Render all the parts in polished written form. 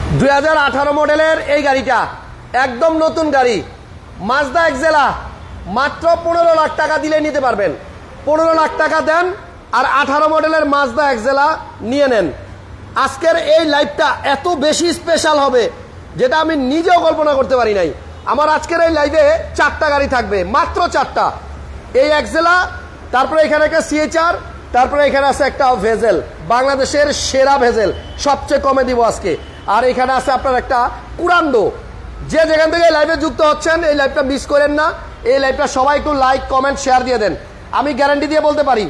2018 মডেলের এই গাড়িটা একদম নতুন গাড়ি, মাজদা এক্সেলা, মাত্র 15 লাখ টাকা দিলে নিতে পারবেন। 15 লাখ টাকা দেন আর 18 মডেলের মাজদা এক্সেলা নিয়ে নেন। আজকের এই লাইভটা এত বেশি স্পেশাল হবে যেটা আমি নিজেও কল্পনা করতে পারি নাই। আমার আজকের এই লাইভে 4টা গাড়ি থাকবে, মাত্র 4টা। এই এক্সেলা, তারপরে এখানে একটা সিএচআর, তারপরে এখানে আছে একটা ভেজেল, বাংলাদেশের সেরা ভেজেল, সবচেয়ে কমে দিব আজকে। আর এখানে আছে আপনার একটা কুরান্দো। যে যেখান থেকে এই লাইভে যুক্ত হচ্ছেন, এই লাইভটা মিস করেন না। এই লাইভটা সবাই একটু লাইক, কমেন্ট, শেয়ার দিয়ে দেন। আমি গ্যারান্টি দিয়ে বলতে পারি,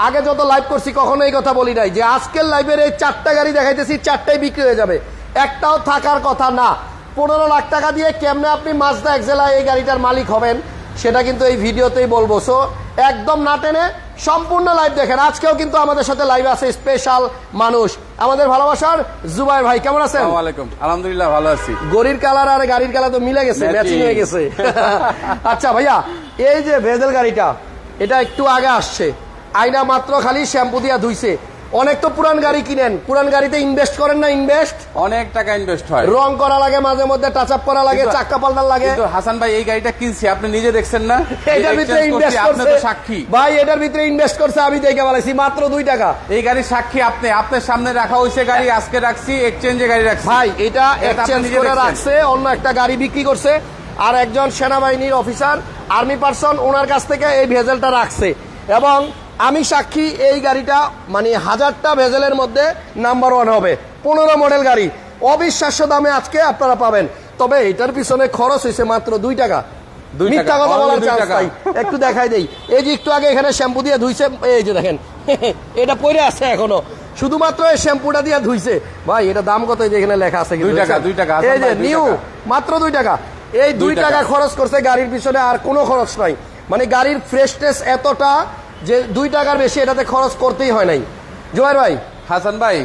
আগে যত লাইভ করছি কখনো এই কথা বলি নাই যে আজকের লাইভের এই 4টা গাড়ি দেখাইতেছি, 4টাই বিক্রি হয়ে যাবে, একটাও থাকার কথা না। 15 লাখ টাকা দিয়ে কেমনে আপনি মাজদা এক্সেলা এই গাড়িটার মালিক হবেন সেটা কিন্তু এই ভিডিওতেই বলবো। সো একদম না টেনে সম্পূর্ণ লাইভ দেখেন। আজকেও কিন্তু আমাদের সাথে লাইভে আছে স্পেশাল মানুষ, আমাদের ভালোবাসার জুবাইর ভাই। কেমন আছেন? আসসালামু আলাইকুম। আলহামদুলিল্লাহ ভালো আছি। গড়ির কালার আর গাড়ির কালার তো মিলে গেছে, ম্যাচিং হয়ে গেছে। আচ্ছা ভাইয়া, এই যে ভেজেল গাড়িটা, এটা একটু আগে আসছে, আইনা মাত্র খালি শ্যাম্পু দিয়া ধুইছে। অনেক তো পুরান গাড়ি কিনেন, পুরান গাড়িতে ইনভেস্ট করেন না? ইনভেস্ট অনেক টাকা ইনভেস্ট হয়, রং করা লাগে, মাঝে মধ্যে টাচ আপ করা লাগে, চাক্কা পাল্টার লাগে। কিন্তু হাসান ভাই এই গাড়িটা কিনছি, আপনি নিজে দেখছেন না? এটার ভিতরে ইনভেস্ট আপনি করছে তো সাক্ষী ভাই, এটার ভিতরে ইনভেস্ট করছে আমি দেখে বলেছি, মাত্র 2 টাকা। এই গাড়ির সাক্ষী আপনি, আপনার সামনে রাখা হয়েছে গাড়ি, আজকে রাখছি, এক্সচেঞ্জে গাড়ি রাখছি ভাই। এটা এক্সচেঞ্জ নিজে করে দেখছেন। রাখছে, অন্য একটা গাড়ি বিক্রি করছে, আর একজন সেনাবাহিনীর অফিসার, আর্মি পার্সন, ওনার কাছ থেকে এই ভেজেলটা রাখছে। এবং আমি সাক্ষী, এই গাড়িটা মানে 1000টা ভেজেলের মধ্যে নাম্বার 1 হবে। 15 মডেল গাড়ি, অবিশ্বাস্য দামে আজকে আপনারা পাবেন। তবে এটার পিছনে খরচ হয়েছে মাত্র 2 টাকা। মিথ্যা কথা বলার চান্স নাই। একটু দেখাই দেই, এই যে একটু আগে এখানে শ্যাম্পু দিয়ে ধুইছে, এই যে দেখেন এটা পড়ে আছে এখনো, শুধুমাত্র এই শ্যাম্পুটা দিয়ে ধুইছে। ভাই এটা দাম কত? এই যে এখানে লেখা আছে 2 টাকা, 2 টাকা। এই যে নিউ, মাত্র 2 টাকা। এই 2 টাকা খরচ করছে গাড়ির পিছনে, আর কোনো খরচ নাই। মানে গাড়ির ফ্রেশনেস এতটা যে 2 টাকার বেশি এটাতে খরচ করতেই হয় নাই। জোয়ার ভাই, হাসান ভাই,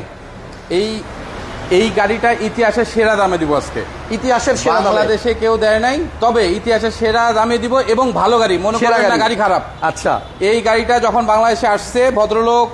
এই গাড়িটা ইতিহাসের সেরা দামে দিব আজকে। ইতিহাসের সেরা দামে বাংলাদেশে কেউ দেয় নাই, তবে ইতিহাসের সেরা দামে দিব এবং ভালো গাড়ি, মনে করেন না গাড়ি খারাপ। আচ্ছা, এই গাড়িটা যখন বাংলাদেশে আসছে, ভদ্রলোক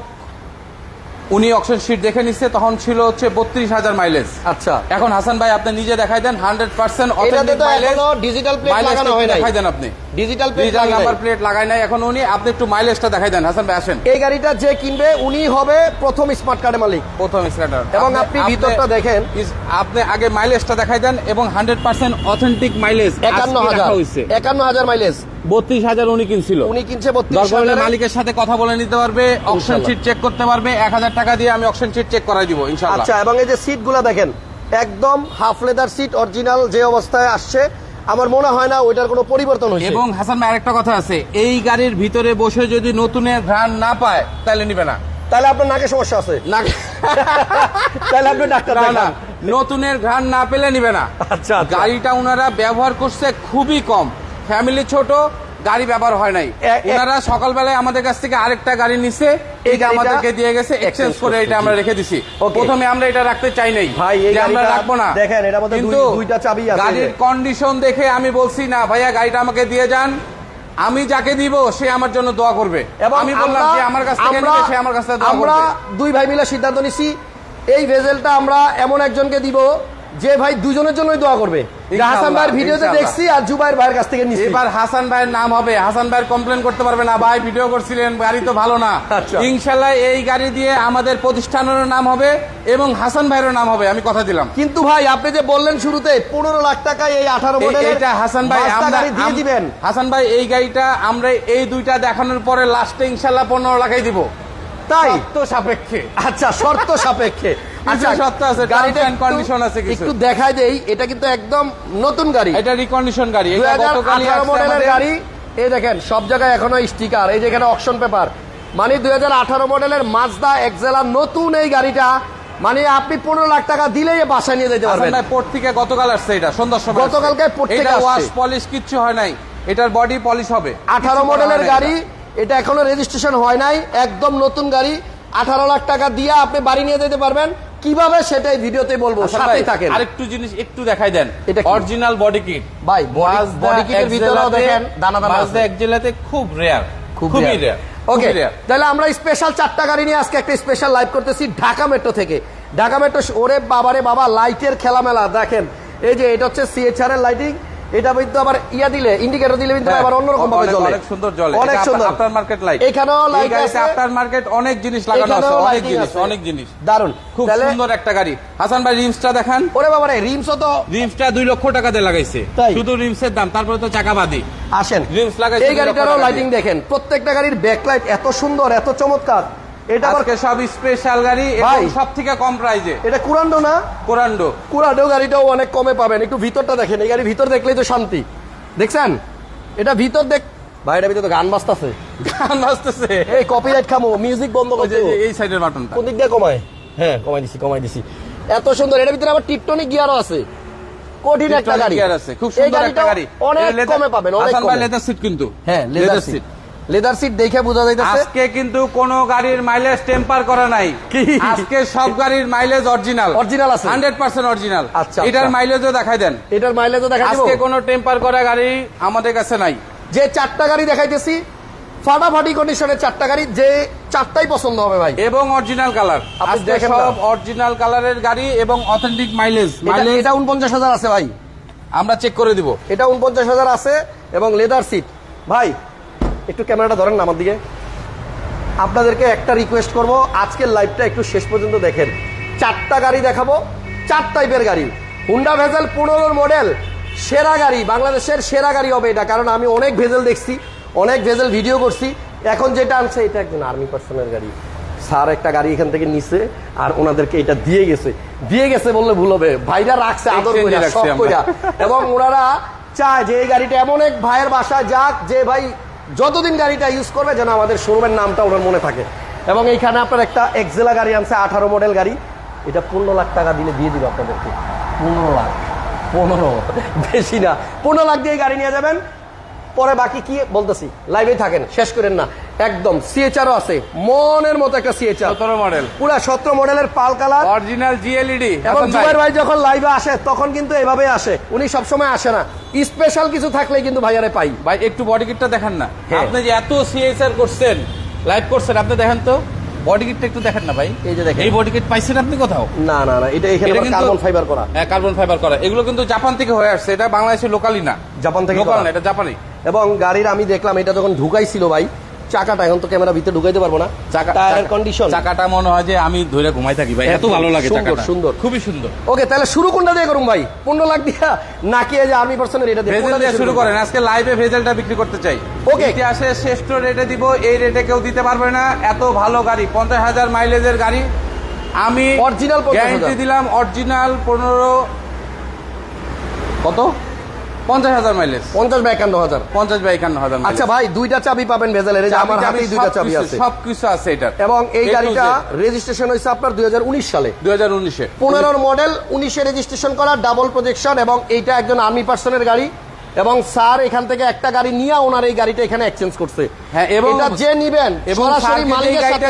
উনি অকশন শিট দেখে নিচ্ছে, তখন ছিল হচ্ছে 32,000 মাইলেজ। আচ্ছা, এখন হাসান ভাই আপনি নিজে দেখাই দেন 100% এটাতে অথেন্টিক তো মাইলেজ। এখনো ডিজিটাল প্লেট লাগানো হয় নাই। দেখাই দেন আপনি, digital plate digital number plate লাগাই নাই এখন উনি। আপনি একটু মাইলেজটা দেখাই দেন হাসান ভাই, আসেন। এই গাড়িটা যে কিনবে উনি হবে প্রথম স্মার্ট কার্ডের মালিক, প্রথম স্টার্টার। এবং আপনি ভিতরটা দেখেন, আপনি আগে মাইলেজটা দেখাই দেন, এবং 100% অথেন্টিক মাইলেজ। 51,000 মাইলেজ, 32,000 উনি কিনছিল। উনি কিনছে 32,000। দরকার মালিকের সাথে কথা বলে নিতে পারবে, অকশন শিট চেক করতে পারবে। 1000 টাকা দিয়ে আমি অকশন শিট চেক করাই দিব ইনশাআল্লাহ। আচ্ছা, এবং এই যে সিট গুলা দেখেন, একদম হাফ লেদার সিট, অরিজিনাল যে অবস্থায় আসছে, আমার মনে হয় না ওইটার কোনো পরিবর্তন হয়েছে। এবং হাসান ভাই আরেকটা কথা আছে, এই গাড়ির ভিতরে বসে যদি নতুনের ঘ্রাণ না পায় তাহলে নিবে না। তাহলে আপনার নাকে সমস্যা আছে, নাকে তাহলে আপনি ডাক্তার দেখান। নতুনের ঘ্রাণ না পেলে নিবে না। আচ্ছা, গাড়িটা ওনারা ব্যবহার করছে খুবই কম, ফ্যামিলি ছোট, গাড়ি ব্যবহার হয় নাই। ওনারা সকালবেলায় আমাদের কাছ থেকে আরেকটা গাড়ি নিছে, এইটা আমাদেরকে দিয়ে গেছে, এক্সচেঞ্জ করে এটা আমরা রেখে দিছি। প্রথমে আমরা এটা রাখতে চাই নাই, ভাই আমরা রাখবো না। দেখেন এটার মধ্যে দুইটা চাবি আছে। গাড়ির কন্ডিশন দেখে আমি বলছি না ভাইয়া গাড়িটা আমাকে দিয়ে যান, আমি যাকে দিব সে আমার জন্য দোয়া করবে। আমি বললাম যে আমার কাছ থেকে নিবে, সে আমার কাছ থেকে দোয়া করবে। আমরা 2 ভাই মিলে সিদ্ধান্ত নিছি, এই ভেজেলটা আমরা এমন একজনকে দিব যে ভাই দুজনের জন্যই দোয়া করবে। হাসান ভাইয়ের ভিডিওতে দেখছি আর জুবাইর ভাইয়ের কাছ থেকে নিছি। এবার হাসান ভাইয়ের নাম হবে, হাসান ভাইয়ের কমপ্লেন করতে পারবে না, ভাই ভিডিও করছিলেন গাড়ি তো ভালো না। ইনশাআল্লাহ এই গাড়ি দিয়ে আমাদের প্রতিষ্ঠানেরও নাম হবে এবং হাসান ভাইয়েরও নাম হবে, আমি কথা দিলাম। কিন্তু ভাই আপনি যে বললেন শুরুতে 15 লাখ টাকায় এই 18 মডেলের এটা হাসান ভাই আমরা দিয়ে দিবেন। হাসান ভাই এই গাড়িটা আমরা এই 2টা দেখানোর পরে লাস্টে ইনশাআল্লাহ 15 লাখাই দিব, তাই শর্ত সাপেক্ষে। আচ্ছা, শর্ত সাপেক্ষে। আচ্ছা, শর্ত আছে, গাড়িটা কন্ডিশন আছে কিছু। একটু দেখাই দেই, এটা কিন্তু একদম নতুন গাড়ি, এটা রিকন্ডিশন গাড়ি, এটা 2018 মডেলের গাড়ি। এই দেখেন সব জায়গায় এখনো স্টিকার, এই যে এখানে অকশন পেপার, মানে 2018 মডেলের মাজদা এক্সেলা নতুন এই গাড়িটা, মানে আপনি 15 লাখ টাকা দিলেই বাসায় নিয়ে যেতে পারবেন। পোর্ট থেকে গতকাল আসছে, এটা সন্ধ্যার সময় গতকালকে পোর্ট থেকে আসছে। ওয়াশ পলিশ কিচ্ছু হয় নাই, এটার বডি পলিশ হবে। 18 মডেলের গাড়ি, এটা এখনো রেজিস্ট্রেশন হয় নাই, একদম নতুন গাড়ি। 18 লাখ টাকা দিয়ে আপনি বাড়ি নিয়ে যেতে পারবেন। কিভাবে সেটাই ভিডিওতে বলবো, সাথেই থাকেন। আরেকটু জিনিস একটু দেখাই দেন, এটা অরিজিনাল বডি কিট ভাই, বডি কিটের ভিতরেও দেখেন দানা দানা আছে। মাজদা এক্সেলাতে খুব রেয়ার, খুবই রেয়ার। ওকে, তাহলে আমরা স্পেশাল 4টা গাড়ি নিয়ে আজকে একটা স্পেশাল লাইভ করতেছি ঢাকা মেট্রো থেকে। ঢাকা মেট্রো ওরে বাবারে বাবা, লাইটের খেলামেলা দেখেন। এই যে এটা হচ্ছে সিএচআর এর লাইটিং, এটা কিন্তু আবার ইয়া দিলে, ইন্ডিকেটর দিলে কিন্তু আবার অন্যরকম ভাবে জ্বলে, অনেক সুন্দর জ্বলে, অনেক সুন্দর। আফটার মার্কেট লাইট, এখানেও লাইট আছে, আফটার মার্কেট অনেক জিনিস লাগানো আছে, অনেক জিনিস দারুন, খুব সুন্দর একটা গাড়ি। হাসান ভাই রিমসটা দেখান। ওরে বাবারে, রিমসও তো, রিমসটা 2 লক্ষ টাকা দিয়ে লাগাইছে, তাই? শুধু রিমসের দাম, তারপরে তো চাকা বাদি। আসেন রিমস লাগাইছে, এই গাড়িটারও লাইটিং দেখেন, প্রত্যেকটা গাড়ির ব্যাকলাইট এত সুন্দর, এত চমৎকার। এটা আবার আজকে সব স্পেশাল গাড়ি এবং সবথেকে কম প্রাইজে। এটা কুরান্ডো না? কুরান্ডো গাড়িটাও অনেক কমে পাবেন। একটু ভিতরটা দেখেন, এই গাড়ির ভিতর দেখলেই তো শান্তি। দেখছেন এটা ভিতর ভাই, এটা ভিতরে তো গান বাজতেছে, এই কপিরাইট খামো, মিউজিক বন্ধ করে এই সাইডের বাটনটা কোন দিক দিয়ে কমায়? হ্যাঁ, কমাই দিছি। এত সুন্দর, এটার ভিতরে আবার টিপটনিক গিয়ারও আছে, কঠিন একটা গাড়ি আছে, খুব সুন্দর একটা গাড়ি, অনেক কমে পাবেন, অনেক কমে। লেদার সিট কিন্তু, হ্যাঁ লেদার সিট দেখে বোঝা যাইতেছে। আজকে কিন্তু কোন গাড়ির মাইলেজ টেম্পার করা নাই, আজকে সব গাড়ির মাইলেজ অরিজিনাল আছে, 100% অরিজিনাল। আচ্ছা, এটার মাইলেজও দেখাই দেন, এটার মাইলেজও দেখাই দিব। আজকে কোনো টেম্পার করা গাড়ি আমাদের কাছে নাই। যে 4টা গাড়ি দেখাইতেছি ফাটাফাটি কন্ডিশনের 4টা গাড়ি, যে 4টাই পছন্দ হবে ভাই, এবং অরিজিনাল কালার। আজকে সব অরিজিনাল কালারের গাড়ি এবং অথেন্টিক মাইলেজ। এটা 49,000 আছে ভাই, আমরা চেক করে দিব। এটা 49,000 আছে এবং লেদার সিট। ভাই একটু ক্যামেরাটা ধরেন না আমার দিকে। আপনাদেরকে একটা রিকোয়েস্ট করব, আজকের লাইভটা একটু শেষ পর্যন্ত দেখেন। 4টা গাড়ি দেখাবো, 4 টাইপের গাড়ি। হুন্ডা ভেজেল 15 মডেল, সেরা গাড়ি, বাংলাদেশের সেরা গাড়ি হবে এটা। কারণ আমি অনেক ভেজেল দেখছি, অনেক ভেজেল ভিডিও করছি। এখন যেটা আনছে এটা একজন আর্মি পার্সনের গাড়ি। স্যার একটা গাড়ি এখান থেকে নিছে আর ওনাদেরকে এটা দিয়ে গেছে বললে ভুল হবে, ভাইরা রাখছে আদর কইরা, সব কইরা। এবং ওনারা চায় যে এই গাড়িটা এমন এক ভাইয়ের বাসায় যাক, যে ভাই যতদিন গাড়িটা ইউজ করবে যেন আমাদের শোরুমের নামটা ওনার মনে থাকে। এবং এইখানে আপনার একটা এক্সেলা গাড়ি আনছে, 18 মডেল গাড়ি। এটা 15 লাখ টাকা দিলে দিয়ে দিবে আপনাদেরকে। 15 বেশি না, 15 লাখ দিয়ে গাড়ি নিয়ে যাবেন। পরে বাকি কি বলতেছি, লাইভে থাকেন, শেষ করেন না। একদম সিএচআরও আছে, মনের মতো একটা সিএচআর 17 মডেল, পুরো 17 মডেলের পাল কালার, অরিজিনাল জিএলইডি। এবং জুবাইর ভাই যখন লাইভে আসে তখন কিন্তু এভাবে আসে, উনি সবসময় আসে না, স্পেশাল কিছু থাকলেই কিন্তু ভাইয়ারে পাই। ভাই একটু বডি কিটটা দেখেন না, আপনি যে এত সিএসআর করছেন, লাইভ করছেন, আপনি দেখেন তো বডি কিটটা একটু দেখেন না ভাই। এই যে দেখেন, এই বডি কিট পাইছেন আপনি কোথাও? না, এটা এখানে কার্বন ফাইবার করা। হ্যাঁ, কার্বন ফাইবার করা। এগুলো কিন্তু জাপান থেকে হয়ে আসছে, এটা বাংলাদেশের লোকালি না, জাপান থেকে লোকাল না, এটা জাপানি। এবং গাড়ির আমি দেখলাম এটা যখন ঢুকাইছিল ভাই, চাকাটা এখন তো ক্যামেরা ভিতরে ঢুকাইতে পারবো না, টায়ারের কন্ডিশন, চাকাটা মনে হয় যে আমি ধরে ঘুমাই থাকি ভাই, এত ভালো লাগে চাকাটা, সুন্দর, খুবই সুন্দর। ওকে, তাহলে শুরু কোনটা দিয়ে করুন ভাই? 15 লাখ দিয়া নাকি এই যে আর্মি পার্সনের এটা দিয়ে? ভেজেল দিয়ে শুরু করেন। আজকে লাইভে ভেজেলটা বিক্রি করতে চাই। ওকে, ইতিহাসে শ্রেষ্ঠ রেটে দিব, এই রেটে কেউ দিতে পারবে না। এত ভালো গাড়ি, 50,000 মাইলেজের গাড়ি, আমি অরিজিনাল গ্যারান্টি দিলাম। অরিজিনাল 15 কত 50,000 মাইলেজ, 50 বা 51,000, 50 বা 51,000। আচ্ছা ভাই, 2টা চাবি পাবেন ভেজেলের, এই যে আমার হাতেই 2টা চাবি আছে, সবকিছু আছে এটা। এবং এই গাড়িটা রেজিস্ট্রেশন হয়েছে আপনার 2019 সালে, 2019-এ 15 মডেল, 19-এ রেজিস্ট্রেশন করা, ডাবল প্রজেকশন। এবং এইটা একজন আর্মি পার্সনের গাড়ি, এবং স্যার এখান থেকে একটা গাড়ি নিয়ে ওনার এই গাড়িটা এখানে এক্সচেঞ্জ করছে। হ্যাঁ, এবং এটা যে নিবেন সরাসরি মালিকের সাথে,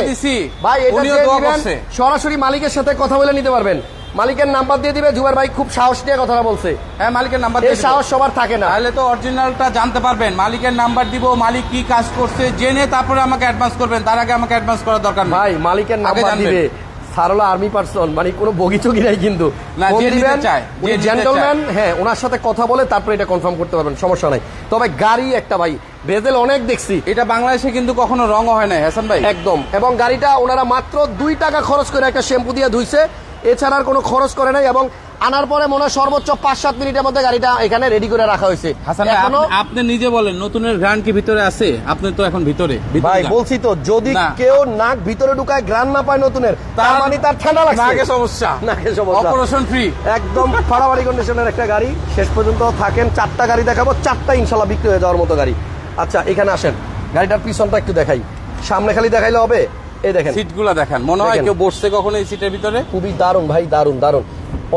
ভাই এটা যে নিবেন সরাসরি মালিকের সাথে কথা বলে নিতে পারবেন। মালিকের নাম্বার দিয়ে দিবে, জুবাইর ভাই খুব সাহস নিয়ে কথাটা বলছে। হ্যাঁ, মালিকের নাম্বার দিয়ে, এই সাহস সবার থাকে না, তাহলে তো অরিজিনালটা জানতে পারবেন। মালিকের নাম্বার দিব, মালিক কি কাজ করছে জেনে তারপরে আমাকে অ্যাডভান্স করবেন, তার আগে আমাকে অ্যাডভান্স করার দরকার নেই। ভাই মালিকের নাম্বার দিবে, সারলা আর্মি পার্সন, মানে কোনো বগিচগি নাই কিন্তু, জেন্টলম্যান। হ্যাঁ, ওনার সাথে কথা বলে তারপরে এটা কনফার্ম করতে পারবেন, সমস্যা নাই। তবে গাড়ি একটা ভাই ভেজেল অনেক দেখছি, এটা বাংলাদেশে কিন্তু কখনো রং হয় না হাসান ভাই, একদম। এবং গাড়িটা ওনারা মাত্র 2 টাকা খরচ করে একটা শ্যাম্পু দিয়ে ধুইছে, এছাড়া আর কোনো খরচ করে নাই। এবং আনার পরে মনে হয় সর্বোচ্চ 5-7 মিনিটের মধ্যে গাড়িটা এখানে রেডি করে রাখা হয়েছে। হাসান ভাই, আপনি নিজে বলেন নতুনের গ্রান্ড কি ভিতরে আছে? আপনি তো এখন ভিতরে ভাই, বলছি তো, যদি কেউ নাক ভিতরে ঢুকায় গ্রান্ড না পায় নতুনের, তার মানে তার ঠান্ডা লাগছে, নাকে সমস্যা, অপারেশন ফ্রি। একদম ফাড়াবাড়ি কন্ডিশনের একটা গাড়ি। শেষ পর্যন্ত থাকেন, 4টা গাড়ি দেখাবো, 4টা ইনশাল্লাহ বিক্রি হয়ে যাওয়ার মতো গাড়ি। আচ্ছা, এখানে আসেন, গাড়িটার পিছনটা একটু দেখাই, সামনে খালি দেখাইলে হবে? এই দেখেন সিটগুলো দেখেন, মনে হয় কেউ বসছে কখনো এই সিটের ভিতরে। খুবই দারুণ ভাই, দারুণ।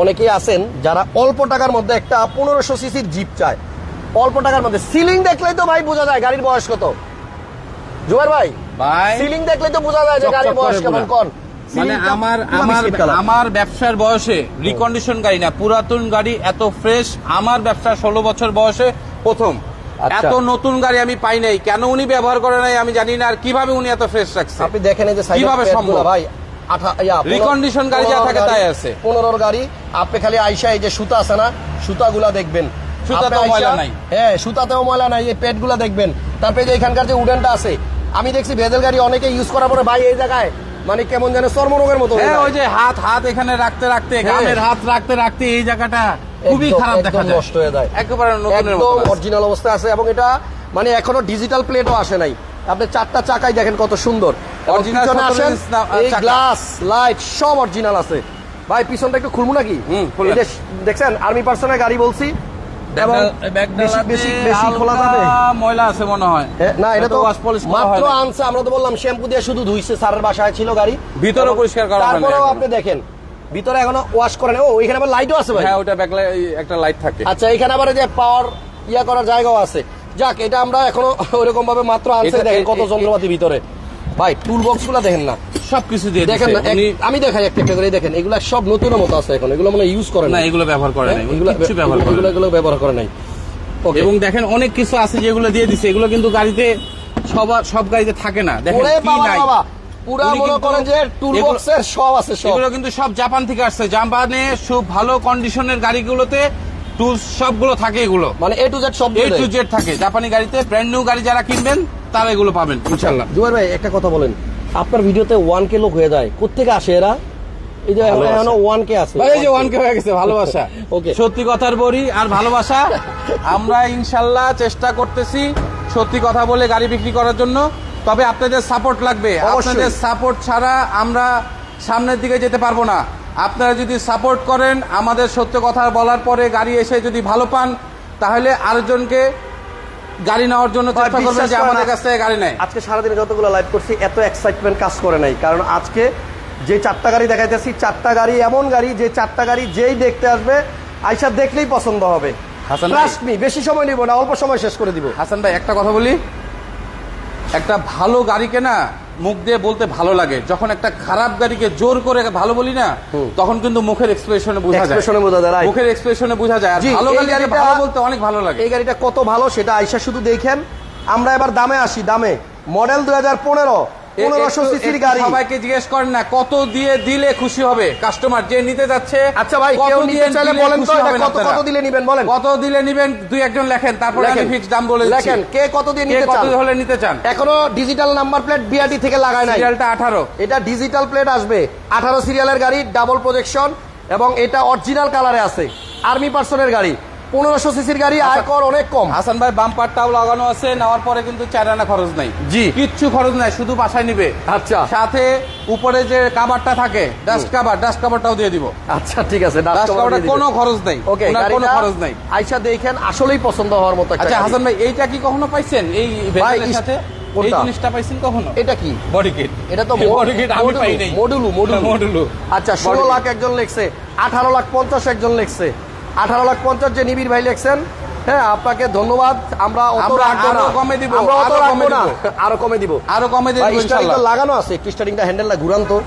অনেকেই আছেন যারা অল্প টাকার মধ্যে একটা 1500 সিসির জিপ চায়, অল্প টাকার মধ্যে। সিলিং দেখলেই তো ভাই বোঝা যায় গাড়ির বয়স কত, জুবাইর ভাই। সিলিং দেখলেই তো বোঝা যায় যে গাড়ির বয়স কেমন। কোন মানে আমার ব্যবসার বয়সে রিকন্ডিশন গাড়ি না, পুরাতন গাড়ি এত ফ্রেশ, আমার ব্যবসা 16 বছর বয়সে প্রথম। এত নতুন গাড়ি আমি পাই নাই, কেন উনি ব্যবহার করে নাই আমি জানি না, আর কিভাবে উনি এত ফ্রেশ রাখছে আপনি দেখেন, এই যে কিভাবে সম্ভব ভাই, রিকন্ডিশন গাড়ি যা থাকে তাই আছে। 15 গাড়ি। আপনি খালি আইসা এই যে সুতা আছে না, সুতাগুলা দেখবেন, সুতাতেও আপনি ময়লা আইসা- নাই। হ্যাঁ, সুতাতেও ময়লা নাই, এই পেটগুলা দেখবেন। তারপরে যে এখানকার যে উডেনটা আছে, আমি দেখছি ভেজেল গাড়ি অনেকে ইউজ করার পরে ভাই এই জায়গায় মানে কেমন যেন চর্মরোগের মতো হয়ে হ্যাঁ, যায়। ওই যে হাত এখানে রাখতে রাখতে, হ্যাঁ। গামের হাত রাখতে রাখতে এই জায়গাটা খুবই একদম- খারাপ দেখা একদম যায়, নষ্ট হয়ে যায়। একেবারে নতুনের মতো একদম আছে। অরিজিনাল অবস্থায় আছে এবং এটা মানে এখনো ডিজিটাল প্লেটও আসে নাই। আপনি 4টা চাকাই দেখেন কত সুন্দর। এবং Original পিছনে 17 আসেন, ইঞ্চ না, এই চাকা। গ্লাস লাইট সব অরিজিনাল আছে। ভাই পিছনটা একটু খুলবো নাকি? খুলেন। এই যে দেখছেন আর্মি পার্সনের গাড়ি বলছি, এবং বেশি খোলা যাবে? ময়লা আছে মনে হয়। না, এটা তো ওয়াশ পলিশ করা হয় মাত্র না। আনছে, আমরা তো বললাম শ্যাম্পু দিয়ে শুধু ধুইছে, স্যারের বাসায় ছিল গাড়ি, ভিতরে পরিষ্কার করা হয় না তারপরেও এখনো। আপনি দেখেন ভিতরে এখনো ওয়াশ করেন। ও এখানে আবার লাইটও আছে ভাই। হ্যাঁ, ওটা ব্যাকলাইট একটা লাইট থাকে। আচ্ছা, এখানে আবার এই যে পাওয়ার করার জায়গাও আছে। যাক, এটা আমরা এখনো ওইরকম ভাবে মাত্র আনছে। এটা- দেখেন কত এ- যন্ত্রপাতি ভিতরে। ভাই টুল বক্স গুলা দেখেন না, সবকিছু দিয়ে দেখেন দিচ্ছে। না, উনি আমি দেখাই একটা একটা করে, এই দেখেন এগুলা সব নতুনের মতো আছে এখন, এগুলো মানে ইউজ করে না, না, এগুলো ব্যবহার করে নাই, এগুলো কিছু ব্যবহার করে নাই। এগুলো ব্যবহার করে নাই। ওকে, এবং দেখেন অনেক কিছু আছে যেগুলো দিয়ে দিছে, এগুলো কিন্তু গাড়িতে সব গাড়িতে থাকে না। দেখেন ওরে কি বাবা নাই। বাবা, পুরা উনি মনে কিন্তু করেন যে টুল এগুলো- বক্সের সব আছে সব। এগুলো কিন্তু সব জাপান থেকে আসছে। জাপানে খুব ভালো কন্ডিশনের গাড়িগুলোতে টুলস সবগুলো থাকে, এগুলো মানে এ টু জেড সব A to Z থাকে জাপানি গাড়িতে। ব্র্যান্ড নিউ গাড়ি যারা কিনবেন তারা এগুলো পাবেন ইনশাল্লাহ। জুয়ার ভাই একটা কথা বলেন, আপনার ভিডিওতে 1K লোক হয়ে যায়, কোত্থেকে আসে এরা? এই যে ভালোবাসা। এখনো 1K আছে। ভাই, এই যে 1K হয়ে গেছে, ভালোবাসা। Okay. সত্যি কথার বড়ি আর ভালোবাসা। আমরা ইনশাল্লাহ চেষ্টা করতেছি সত্যি কথা বলে গাড়ি বিক্রি করার জন্য। তবে আপনাদের সাপোর্ট লাগবে। অবশ্যই। আপনাদের সাপোর্ট ছাড়া আমরা সামনের দিকে যেতে পারবো না। আপনারা যদি সাপোর্ট করেন, আমাদের সত্য কথা বলার পরে গাড়ি এসে যদি ভালো পান, তাহলে আরেকজনকে গাড়ি নেওয়ার জন্য ভাই, চেষ্টা করবেন বিশ্বাস যে করেন, আমাদের কাছ থেকে গাড়ি নেয়। আজকে সারাদিনে যতগুলো লাইভ করছি এত এক্সাইটমেন্ট কাজ করে নাই, কারণ আজকে যে 4টা গাড়ি দেখাইতেছি, 4টা গাড়ি এমন গাড়ি যে 4টা গাড়ি যেই দেখতে আসবে আইসা দেখলেই পছন্দ হবে। হাসান ভাই। ট্রাস্ট মি, বেশি সময় নিব না, অল্প সময় শেষ করে দিব। হাসান ভাই, একটা কথা বলি, একটা ভালো গাড়িকে না মুখ দিয়ে বলতে ভালো লাগে, যখন একটা খারাপ গাড়িকে জোর করে ভালো বলি না, তখন কিন্তু মুখের এক্সপ্রেশনে বোঝা যায়। এক্সপ্রেশনে বোঝা যায়, right? মুখের এক্সপ্রেশনে বোঝা যায়। আর জি, ভালো এই গাড়িকে গাড়িটা- ভালো বলতে অনেক ভালো লাগে। এই গাড়িটা কত ভালো সেটা আইসা শুধু দেখেন। আমরা এবার দামে আসি, দামে মডেল 2015 1500 সিসির গাড়ি। সবাইকে জিজ্ঞেস করেন না কত দিয়ে দিলে খুশি হবে কাস্টমার যে নিতে যাচ্ছে। আচ্ছা ভাই, কত কেউ দিয়ে নিতে চাইলে দিলে বলেন তো খুশি এটা হবেন কত আপনারা? কত দিলে নিবেন বলেন। কত দিলে নিবেন, দুই একজন লেখেন, তারপরে আমি লেখেন, ফিক্স দাম বলে দিচ্ছি। লেখেন কে কত দিয়ে কে নিতে কত চান। হলে নিতে চান। এখনো ডিজিটাল নাম্বার প্লেট বিআরটি থেকে লাগায় নাই। সিরিয়ালটা 18। এটা ডিজিটাল প্লেট আসবে, 18 সিরিয়ালের গাড়ি, ডাবল প্রজেকশন, এবং এটা অরিজিনাল কালারে আছে। আর্মি পার্সনের গাড়ি, 1500 সিসির গাড়ি, আয়কর অনেক কম। হাসান ভাই, বাম্পারটাও লাগানো আছে, নেওয়ার পরে কিন্তু 4 আনা খরচ নাই। জি। কিচ্ছু খরচ নাই, শুধু বাসায় নিবে। আচ্ছা সাথে উপরে যে কাভারটা থাকে, ডাস্ট কাভারটাও দিয়ে দিব। আচ্ছা, ঠিক আছে, ডাস্ট কাভারটা কোনো খরচ নাই, ওকে, ওনার কোনো খরচ নাই। আইসা দেখেন, আসলেই পছন্দ হওয়ার মতো একটা আচ্ছা গাড়ি। হাসান ভাই, এইটা কি কখনো পাইছেন এই ভেহিকলের ইস, সাথে? কোনটা? এই জিনিসটা পাইছেন কখনো? এটা কি? Body kit. এটা তো বডি কিট আমি পাই নাই। মডুলু। আচ্ছা, 16 লাখ একজন লেখছে, 18,50,000 একজন লেখছে, 18,50,000 যে নিবিড় ভাই লেখছেন, হ্যাঁ আপনাকে ধন্যবাদ। আমরা অত আমরা রাখবো না, আরো কমে দিব, আমরা অত আরো রাখবো কমে না, দিব। আরো কমে দিব। আরো কমে দিয়ে ভাই, দিব স্টারিংটা ইনশাআল্লাহ। লাগানো আছে, একটু স্টারিংটা হ্যান্ডেলটা ঘুরান তো,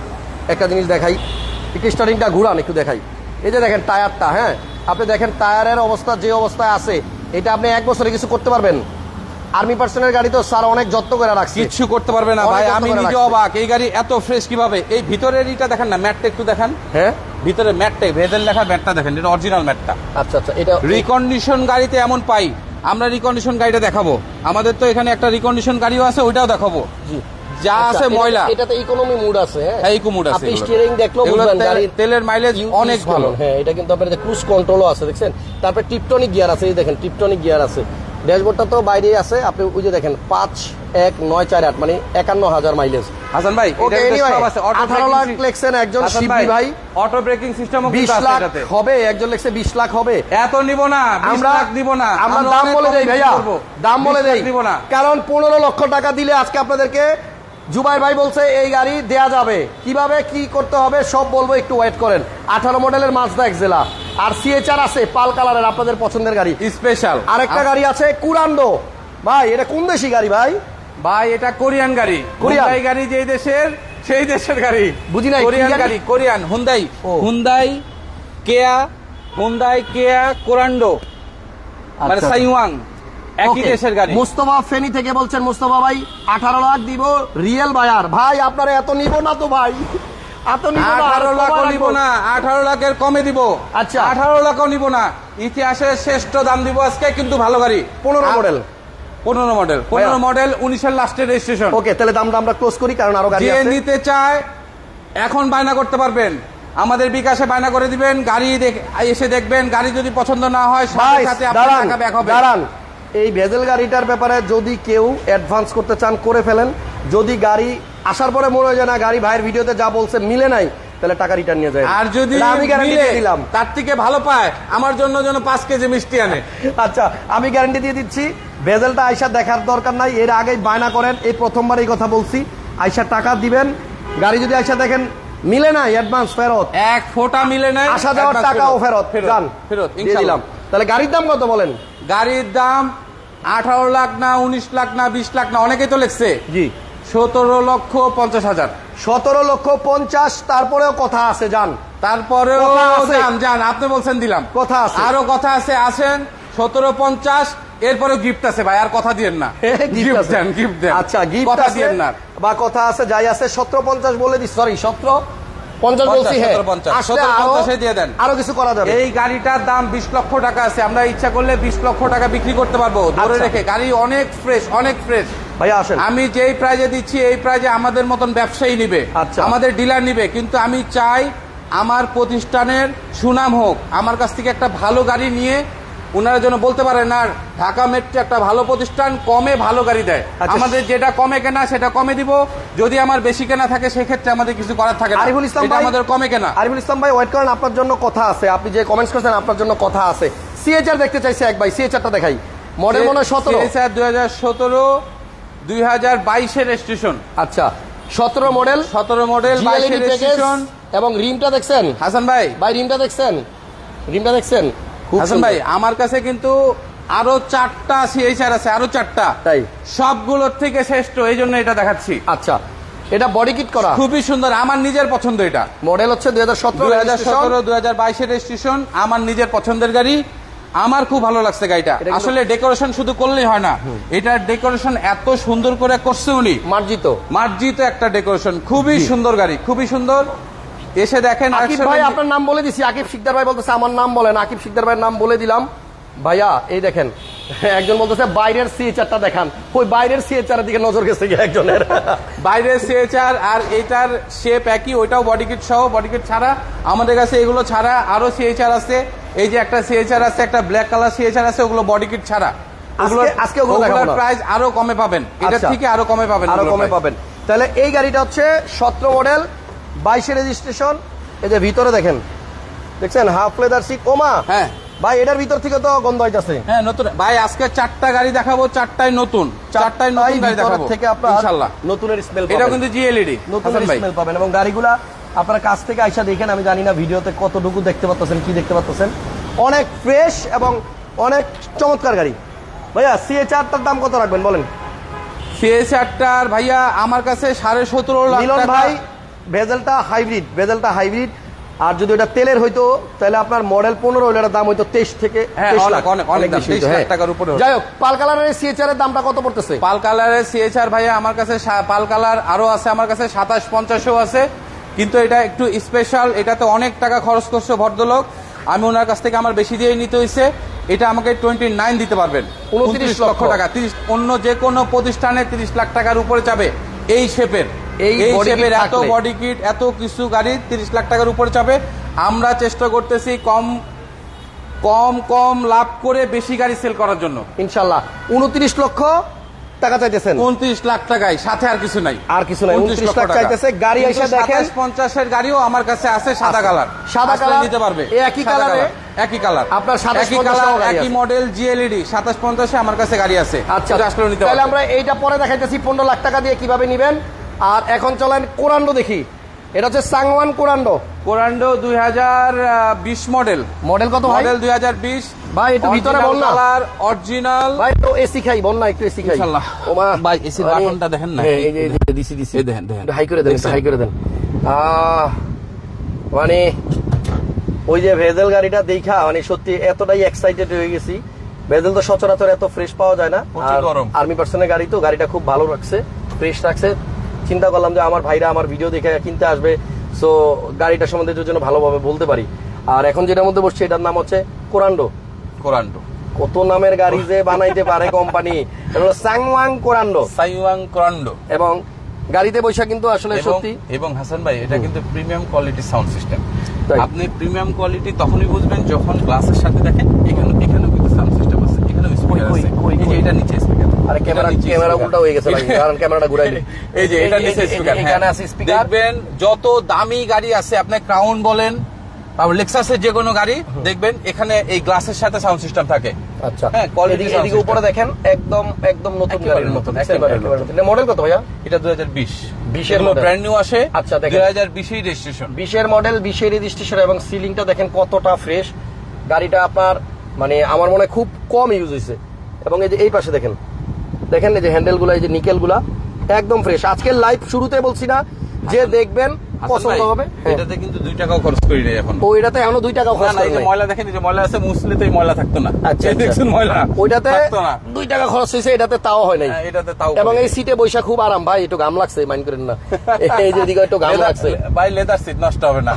একটা জিনিস দেখাই, একটু স্টারিংটা ঘুরান, একটু দেখাই। এই যে দেখেন টায়ারটা, হ্যাঁ আপনি দেখেন টায়ারের অবস্থা যে অবস্থায় আছে, এটা আপনি 1 বছরে কিছু করতে পারবেন? আর্মি পার্সনের গাড়ি তো স্যার অনেক যত্ন করে রাখছে। কিচ্ছু করতে পারবে না অনেক ভাই, যত্ন আমি করে নিজে রাখছে। অবাক এই গাড়ি এত ফ্রেশ কিভাবে। এই ভিতরের ইটা দেখেন না, ম্যাটটা একটু দেখেন, হ্যাঁ ভিতরে ম্যাটটা ভেজেল লেখা ম্যাটটা দেখেন, এটা অরিজিনাল ম্যাটটা। আচ্ছা আচ্ছা, এটা রিকন্ডিশন গাড়িতে এমন পাই আমরা, রিকন্ডিশন গাড়িটা দেখাবো। আমাদের তো এখানে একটা রিকন্ডিশন গাড়িও আছে, ওইটাও দেখাবো। জি। যা আচ্ছা, আছে ময়লা, এটাতে ইকোনমি মুড আছে, হ্যাঁ এই কুমুড আছে। আপনি স্টিয়ারিং দেখলেও বুঝবেন গাড়ির তেলের মাইলেজ অনেক ভালো। হ্যাঁ, এটা কিন্তু আপনার ক্রুজ কন্ট্রোলও আছে, দেখছেন। তারপরে টিপটনিক গিয়ার আছে, এই দেখেন টিপটনিক গিয়ার আছে। ড্যাশবোর্ডটা তো বাইরেই আছে, আপনি ওই যে দেখেন 51948 মানে 51,000 মাইলেজ। হাসান ভাই, ওকে, anyway, 18 লাখ লেখছেন একজন শিবলি ভাই, অটো ব্রেকিং সিস্টেমও 20 কিন্তু আছে লাখ এটাতে। হবে, একজন লেখছে 20 লাখ হবে। এত নিব না, 20 লাখ দিব না, আমরা দাম অনেক বলে কম দেই ভাইয়া, করবো। দাম বলে 20 লাখ দেই, দিব না। কারণ 15 লক্ষ টাকা দিলে আজকে আপনাদেরকে জুবাই ভাই বলছে এই গাড়ি দেয়া যাবে। কিভাবে কি করতে হবে সব বলবো, একটু ওয়েট করেন। 18 মডেলের মাজদা এক্সেলা, আর সিএচআর আছে পাল কালারের, আপনাদের পছন্দের গাড়ি। স্পেশাল আরেকটা গাড়ি আছে কুরান্ডো, ভাই এটা কোন দেশি গাড়ি ভাই? ভাই এটা কোরিয়ান গাড়ি। কোরিয়ান? হুন্দাই গাড়ি যেই দেশের সেই দেশের গাড়ি। বুঝি নাই, কি কোরিয়ান গাড়ি? গাড়ি, কোরিয়ান হুন্দাই। ও। হুন্দাই কেয়া কোরান্ডো, মানে আচ্ছা। সাইওয়াং, একই ওকে, দেশের গাড়ি। মুস্তফা ফেনী থেকে বলছেন, মুস্তফা ভাই 18 লাখ দিব রিয়েল বায়ার। ভাই আপনারা এত নিব না তো ভাই, এত নিব না, 18 লাখও কমায় নিব রাখবো। না, 18 লাখের কমে দিব। আচ্ছা। 18 লাখও নিব না, ইতিহাসের শ্রেষ্ঠ দাম দিব আজকে, কিন্তু ভালো গাড়ি। 15 মডেল 15 মডেল, 15 মডেল 19-এর লাস্টের রেজিস্ট্রেশন। ওকে, তাহলে দামটা আমরা ক্লোজ করি, কারণ আরো গাড়ি যে আছে। নিতে চায় এখন বায়না করতে পারবেন, আমাদের বিকাশে বায়না করে দিবেন, গাড়ি এসে দেখবেন, গাড়ি যদি পছন্দ না হয় সাথে ভাই সাথে আপনার দাঁড়ান, টাকা ব্যাক হবে। দাঁড়ান, এই ভেজেল গাড়িটার ব্যাপারে যদি কেউ অ্যাডভান্স করতে চান করে ফেলেন। যদি গাড়ি আসার পরে মনে হয় যে না, গাড়ি ভাইয়ের ভিডিওতে যা বলছে মিলে নাই, তাহলে টাকা রিটার্ন নিয়ে যায়। আর যদি এটা আমি গ্যারান্টি মিলে দিয়ে দিলাম। তার থেকে ভালো পায়, আমার জন্য যেন 5 কেজি মিষ্টি আনে। আচ্ছা, আমি গ্যারান্টি দিয়ে দিচ্ছি, ভেজেলটা আইসা দেখার দরকার নাই, এর আগেই বায়না করেন। এই প্রথমবার এই কথা বলছি, আইসা টাকা দিবেন, গাড়ি যদি আইসা দেখেন মিলে নাই, অ্যাডভান্স ফেরত, এক ফোঁটা মিলে নাই, আসা যাওয়ার advance টাকাও ফেরত, যান ফেরত দিয়ে ইনশাআল্লাহ। দিলাম। তাহলে গাড়ির দাম কত বলেন? গাড়ির দাম 18 লাখ না, 19 লাখ না, 20 লাখ না, অনেকেই তো লিখছে জি 17,50,000। 17,50,000, তারপরেও কথা আছে, যান। তারপরেও কথা আছে। যান, আপনি বলছেন দিলাম, কথা আছে। আরো কথা আছে, আসেন 17,50, এরপরেও গিফট আছে ভাই, আর কথা দিয়েন না। Gift আছে। দেন, গিফট দেন। আচ্ছা, গিফট কথা আছে দিয়েন না। বা কথা আছে, যাই আছে। 17,50 বলে দিচ্ছি, সরি 17,50 বলছি। হ্যাঁ, 17,50 আসলে 17,50 দিয়ে দেন। আরো কিছু করা যাবে। এই গাড়িটার দাম 20 লক্ষ টাকা আছে, আমরা ইচ্ছা করলে 20 লক্ষ টাকা বিক্রি করতে পারবো ধরে আচ্ছা। রেখে। গাড়ি অনেক ফ্রেশ, অনেক ফ্রেশ। ভাইয়া আসেন। আমি যেই প্রাইজে দিচ্ছি এই প্রাইজে আমাদের মতন ব্যবসায়ী নিবে, আচ্ছা। আমাদের ডিলার নিবে, কিন্তু আমি চাই আমার প্রতিষ্ঠানের সুনাম হোক, আমার কাছ থেকে একটা ভালো গাড়ি নিয়ে ওনারা যেন বলতে পারে না ঢাকা মেট্রো একটা ভালো প্রতিষ্ঠান, কমে ভালো গাড়ি দেয়। আচ্ছা। আমাদের যেটা কমে কেনা সেটা কমে দিব, যদি আমার বেশি কেনা থাকে সেক্ষেত্রে আমাদের কিছু করার থাকে না, আরিফুল ইসলাম এটা ভাই, আমাদের কমে কেনা। আরিফুল ইসলাম ভাই ওয়েট করেন, আপনার জন্য কথা আছে। আপনি যে কমেন্টস করছেন আপনার জন্য কথা আছে। সিএচআর দেখতে চাইছে এক ভাই, সিএচআরটা দেখাই। মডেল মনে হয় 17। স্যার 2017 2022-এর রেজিস্ট্রেশন। আচ্ছা, 17 মডেল, 17 মডেল 22-এর রেজিস্ট্রেশন। এবং রিমটা দেখছেন হাসান ভাই, রিমটা দেখছেন, রিমটা দেখছেন খুব হাসান সুন্দর। ভাই, আমার কাছে কিন্তু আরো 4টা সিএইচআর আছে, আরো 4টা, তাই সবগুলোর থেকে শ্রেষ্ঠ, এই জন্য এটা দেখাচ্ছি। আচ্ছা, এটা বডি কিট করা, খুবই সুন্দর, আমার নিজের পছন্দ। এটা মডেল হচ্ছে 2017, 2017 2022-এর রেজিস্ট্রেশন, আমার নিজের পছন্দের গাড়ি, আমার খুব ভালো লাগছে গাড়িটা। এটা কিন্তু- আসলে ডেকোরেশন শুধু করলেই হয় না, এটার ডেকোরেশন এত সুন্দর করে করছে উনি, মার্জিত। মার্জিত একটা ডেকোরেশন, খুবই সুন্দর গাড়ি, খুবই সুন্দর। এসে দেখেন আকিব ভাই, আপনার নাম বলে দিছি, আকিব শিকদার ভাই বলতেছে আমার নাম বলেন। আকিব শিকদার ভাইয়ের নাম বলে দিলাম। ভাইয়া এই দেখেন, একজন বলতেছে বাইরের সিএচআরটা দেখান, ওই বাইরের সিএচআর এর দিকে নজর গেছে কি একজনের। বাইরের সিএচআর আর এটার শেপ একই, ওইটাও বডি কিট সহ, বডি কিট ছাড়া। আমাদের কাছে এগুলো ছাড়া আরো সিএচআর আছে, এই যে একটা সিএচআর আছে, একটা ব্ল্যাক কালার সিএচআর আছে, ওগুলো বডি কিট ছাড়া। আজকে ওগুলো দেখাবো না। প্রাইস আরো কমে পাবেন, এটার আচ্ছা। থেকে আরো কমে পাবেন, আরো ওগুলোর কমে price। পাবেন। তাহলে এই গাড়িটা হচ্ছে 17 মডেল 22-এর রেজিস্ট্রেশন। এই যে ভিতরে দেখেন, দেখছেন হাফ লেদার সিট। ওমা হ্যাঁ ভাই, এটার ভিতর থেকে তো গন্ধ হইতাছে। হ্যাঁ, নতুন ভাই, আজকে 4টা গাড়ি দেখাবো, 4টাই নতুন, 4টাই নতুন গাড়ি ভিতর দেখাবো থেকে আপনার ইনশাআল্লাহ। নতুনের স্মেল এটা পাবেন, কিন্তু জিএলইডি নতুনের ভাই। স্মেল পাবেন। এবং গাড়িগুলা আপনার কাছ থেকে আইসা দেখেন, আমি জানি না ভিডিওতে কতটুকু দেখতে পাচ্ছেন, কি দেখতে পাচ্ছেন, অনেক ফ্রেশ এবং অনেক চমৎকার গাড়ি। ভাইয়া সিএচআরটার দাম কত রাখবেন বলেন? সিএচআরটার ভাইয়া আমার কাছে 17.5 লাখ মিলন টাকা। ভাই, ভেজেলটা হাইব্রিড, ভেজেলটা হাইব্রিড। আর যদি ওটা তেলের হইতো তাহলে আপনার মডেল 15 হইলে এটার দাম হইতো 23 থেকে হ্যাঁ, 23 অনেক, লাখ, অনেক দাম, বেশি 23 হইতো, লাখ হ্যাঁ। টাকার উপরে হতো। যাই হোক, পাল কালারের সিএচআর এর দামটা কত পড়তেছে? পাল কালারের সিএচআর ভাইয়া আমার কাছে পাল কালার আরো আছে, আমার কাছে 27-50ও আছে, কিন্তু এটা একটু স্পেশাল, এটাতে অনেক টাকা খরচ করছে ভদ্রলোক, আমি ওনার কাছ থেকে আমার বেশি দিয়ে নিতে হয়েছে। এটা আমাকে 29 দিতে পারবেন, 29 লক্ষ টাকা। 30 অন্য যে কোনো প্রতিষ্ঠানে 30 লাখ টাকার উপরে চাবে এই শেপের, এই body শেপের kit এত থাকলে। বডি কিট, এত কিছু গাড়ি 30 লাখ টাকার উপরে চাবে। আমরা চেষ্টা করতেছি কম কম কম লাভ করে বেশি গাড়ি সেল করার জন্য। ইনশাআল্লাহ 29 লক্ষ টাকা চাইতেছেন, 29 লাখ টাকায়, সাথে আর কিছু নাই, আর কিছু নাই, 29 লাখ চাইতেছে। গাড়ি এসে দেখেন, 27-50-এর গাড়িও আমার কাছে আছে, সাদা কালার, সাদা আসলে কালার নিতে পারবে, এই একই সাদা কালারে, কালার, একই কালার, আপনার 27-50 একই কালার, গাড়ি একই আছে। মডেল জিএলইডি 27-50-এ আমার কাছে গাড়ি আছে। আচ্ছা, এটা আসলে নিতে তাহলে পারবে। আমরা এইটা পরে দেখাইতেছি 15 লাখ টাকা দিয়ে কিভাবে নিবেন। আর এখন চলেন কোরান্ডো দেখি। এটা হচ্ছে Sangwan Korando, Korando 2020 model, model কত ভাই? মডেল 2020 ভাই একটু ভিতরে বল না কালার, অরিজিনাল। ভাই, একটু এসি খাই, বল না একটু এসি খাই। ইনশাআল্লাহ। ওমা ভাই, এসির বাটনটা দেখেন না। হ্যাঁ, এই যে দিছি এই দেখেন, দেখেন। একটু হাই করে দেন, একটু দেখছেন? হাই করে দেন। মানে ওই যে ভেজেল গাড়িটা দেখা মানে সত্যি এতটাই এক্সাইটেড হয়ে গেছি। ভেজেল তো সচরাচর এত ফ্রেশ পাওয়া যায় না, প্রচুর গরম। আর্মি পার্সনের গাড়ি তো, গাড়িটা খুব ভালো রাখছে, ফ্রেশ রাখছে। চিন্তা করলাম যে আমার ভাইরা আমার ভিডিও দেখে কিনতে আসবে, সো গাড়িটা সম্বন্ধে জন্য ভালোভাবে বলতে পারি। আর এখন যেটার মধ্যে বসছে এটার নাম হচ্ছে কোরান্ডো। কোরান্ডো কত নামের গাড়ি যে বানাইতে পারে কোম্পানি, এটা হলো সাংওয়াং কোরান্ডো। সাইওয়াং কোরান্ডো। এবং গাড়িতে বৈশা কিন্তু আসলে সত্যি। এবং হাসান ভাই এটা কিন্তু প্রিমিয়াম কোয়ালিটি সাউন্ড সিস্টেম। তাই। আপনি প্রিমিয়াম কোয়ালিটি তখনই বুঝবেন যখন গ্লাসের সাথে দেখেন এখানেও কিন্তু সাউন্ড সিস্টেম আছে, এখানেও স্পিকার কই, আছে। কই, এই যে কই। এটা নিচে স্পিকার। আরে ক্যামেরা উল্টা হয়ে গেছে ভাই, কারণ ক্যামেরাটা ঘুরাই দিই। এই যে এটা নিচে স্পিকার, এখানে আছে স্পিকার। দেখবেন যত দামি গাড়ি আছে আপনি ক্রাউন বলেন তারপর লেক্সাসের যে কোনো গাড়ি দেখবেন এখানে এই গ্লাসের সাথে সাউন্ড সিস্টেম থাকে। আচ্ছা হ্যাঁ, quality এদিকে sound এদিকে উপরে system। দেখেন একদম নতুন একেবারে গাড়ির নতুন, মতন, একেবারে একেবারে নতুন। নতুন। মডেল কত ভাইয়া? এটা 2020 এর এগুলো model। ব্র্যান্ড নিউ আসে। আচ্ছা, দেখেন। 2020 রেজিস্ট্রেশন। 20 মডেল, 20 রেজিস্ট্রেশন এবং সিলিংটা দেখেন কতটা ফ্রেশ। গাড়িটা আপনার মানে আমার মনে হয় খুব কম ইউজ হয়েছে। এবং এই যে এই পাশে দেখেন এই যে হ্যান্ডেলগুলো, এই যে নিকেলগুলা একদম ফ্রেশ। আজকের লাইভ শুরুতে বলছি না যে দেখবেন পছন্দ হবে। এটাতে কিন্তু 2 টাকাও খরচ করি নাই এখন। ও এটাতে এখনো 2 টাকা না খরচ না, এই করেন যে নাই। ময়লা দেখেন, এই যে ময়লা আছে, মুসলিতেই ময়লা থাকতো না। আচ্ছা, এই দেখছেন ময়লা ওইটাতে থাকতো না। 2 টাকা খরচ হয়েছে, এটাতে তাও হয় নাই। হ্যাঁ, এটাতে তাও এবং করি এই নাই। সিটে বৈশা খুব আরাম ভাই, একটু ঘাম লাগছে, মাইন্ড করেন না। এই যে দিকে একটু ঘাম লাগছে। ভাই লেদার সিট নষ্ট হবে না।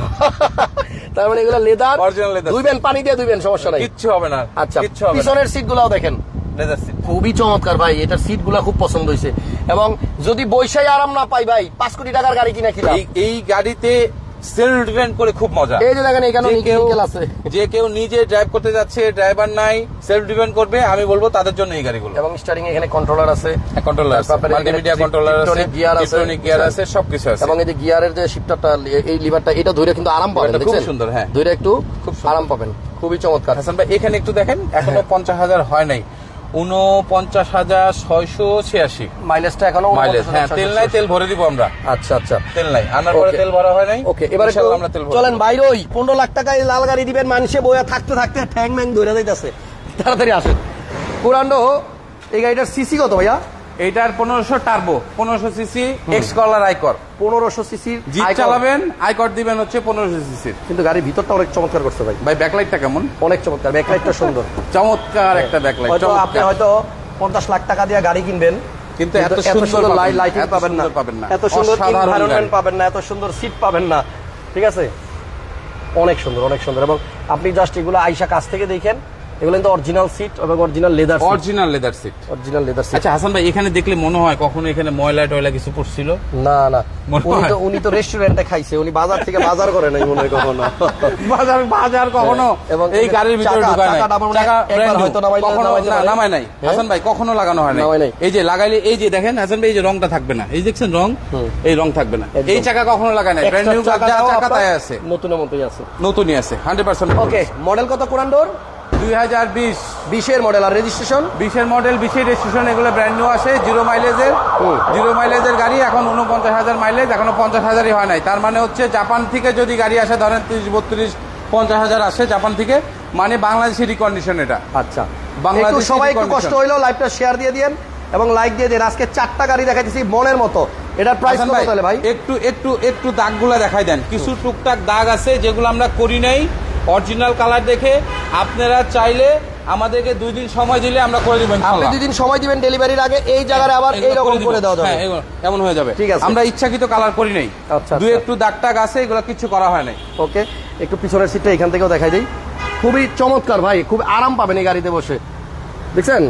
তার মানে এগুলো লেদার, Original leather ধুইবেন পানি দিয়ে ধুইবেন, সমস্যা নাই। কিচ্ছু হবে না। আচ্ছা, কিচ্ছু হবে না। পিছনের সিট গুলাও দেখেন লেদার সিট। খুবই চমৎকার ভাই, এটার সিট গুলা খুব পছন্দ হয়েছে। এবং যদি বৈশাই আরাম না পাই ভাই, 5 কোটি টাকার গাড়ি কিনা কি লাভ? এই গাড়িতে সেলফ ড্রিভেন করে খুব মজা। এই যে দেখেন এখানে নিকেল আছে। যে কেউ নিজে ড্রাইভ করতে যাচ্ছে, ড্রাইভার নাই, সেলফ ড্রিভেন করবে, আমি বলবো তাদের জন্য এই গাড়িগুলো। এবং স্টারিং এখানে কন্ট্রোলার আছে, কন্ট্রোলার আছে, তারপরে মাল্টিমিডিয়া এখানে কন্ট্রোলার আছে, electronic gear আছে, ইলেকট্রনিক গিয়ার আছে, সবকিছু আছে। এবং এই যে গিয়ারের যে শিফটারটা, এই লিভারটা, এটা ধরে কিন্তু আরাম পাবেন। এটা খুব দেখছেন? সুন্দর, হ্যাঁ। ধরে একটু খুব সুন্দর। আরাম পাবেন, খুবই চমৎকার। হাসান ভাই এখানে একটু দেখেন, এখনো 50,000 হয় নাই, 49,686 মাইলেজটা এখনো মাইলেজ। হ্যাঁ, তেল নাই, তেল ভরে দিব আমরা। আচ্ছা আচ্ছা, তেল নাই, আনার পরে Okay. তেল ভরা হয় নাই। ওকে, এবারে ইনশাআল্লাহ আমরা তেল ভরবো। চলেন বাইরে। ওই 15 লাখ টাকায় লাল গাড়ি দিবেন, মানুষে বইয়া থাকতে থাকতে ঠ্যাং ম্যাং ধরে যাইতেছে। তাড়াতাড়ি আসেন। কোরান্ডো এই গাড়িটার সিসি কত ভাইয়া? এইটার 1500 টার্বো, 1500 সিসি এক্স কলার আইকর। 1500 সিসির জিপ চালাবেন, আইকর দিবেন হচ্ছে 1500 সিসির। কিন্তু গাড়ির ভিতরটা অনেক চমৎকার করছে ভাই, ভাই ব্যাকলাইটটা কেমন? অনেক চমৎকার। ব্যাকলাইটটা সুন্দর, চমৎকার একটা ব্যাকলাইট। হয়তো আপনি হয়তো 50 লাখ টাকা দিয়ে গাড়ি কিনবেন, কিন্তু এত সুন্দর লাইটিং পাবেন না, এত সুন্দর এনভায়রনমেন্ট পাবেন না, এত সুন্দর সিট পাবেন না। ঠিক আছে, অনেক সুন্দর, অনেক সুন্দর। এবং আপনি জাস্ট এগুলো আইসা কাছ থেকে দেখেন, এগুলো কিন্তু অরিজিনাল সিট এবং original leather, original leather seat. Original leather seat. আচ্ছা হাসান ভাই, এখানে দেখলে মনে হয় কখনো এখানে ময়লা টয়লা কিছু পড়ছিল? না না, মনে হয়? উনি তো রেস্টুরেন্টে খাইছে, উনি বাজার থেকে বাজার করে নাই মনে হয় কখনো। বাজার কখনো এবং এই গাড়ির ভিতরে ঢুকায় নাই। চাকাটা আমার মনে হয় চাকা একবার brand new। হয়তো নামাইলে কখনো নামাইতে না, পারে। নামায় নাই হাসান ভাই, কখনো লাগানো হয় নামায় নাই। নাই। এই যে লাগাইলে, এই যে দেখেন হাসান ভাই, এই যে রংটা থাকবে না, এই দেখছেন রং, এই রং থাকবে না। একদম। এই চাকা কখনো লাগায় নাই, ব্র্যান্ড নিউ চাকা তাই আছে, নতুনের মতোই আছে। নতুনই আছে 100%। ওকে, মডেল কত কোরান্ডোর? 2020 20 মডেল। আর রেজিস্ট্রেশন? 20 মডেল, 20 রেজিস্ট্রেশন, এগুলো ব্র্যান্ড নিউ আসে, 0 মাইলেজের। 0 মাইলেজের গাড়ি এখন 49,000 মাইলেজ, এখনো 50,000ই হয় নাই। তার মানে হচ্ছে জাপান থেকে যদি গাড়ি আসে, ধরেন 30, 32, 50,000 আসে জাপান থেকে, মানে বাংলাদেশি রিকন্ডিশন এটা। আচ্ছা, বাংলাদেশি সবাই একটু recondition। কষ্ট হইলো, লাইভটা শেয়ার দিয়ে দিন এবং লাইক দিয়ে দিন। আজকে 4টা গাড়ি দেখাইতেছি মনের মতো। এটার প্রাইস হাসান কত ভাই, তাহলে ভাই? একটু দাগগুলা দেখাই দেন। কিছু টুকটাক দাগ আছে যেগুলো আমরা করি নাই, অরিজিনাল কালার দেখে। আপনারা চাইলে আমাদেরকে 2 দিন সময় দিলে আমরা করে দিব আপনি ইনশাআল্লাহ। 2 দিন সময় দিবেন, ডেলিভারির আগে এই জায়গায় আবার এইরকম করে দেওয়া যাবে। হ্যাঁ, এমন হয়ে যাবে। ঠিক আছে। আমরা ইচ্ছাকৃত কালার করি নাই। আচ্ছা, দুই আচ্ছা। একটু দাগ টাগ আছে, এগুলো কিছু করা হয় নাই। ওকে, একটু পিছনের সিটটা এখান থেকেও দেখাই দিই। খুবই চমৎকার ভাই, খুব আরাম পাবেন এই গাড়িতে বসে। দেখছেন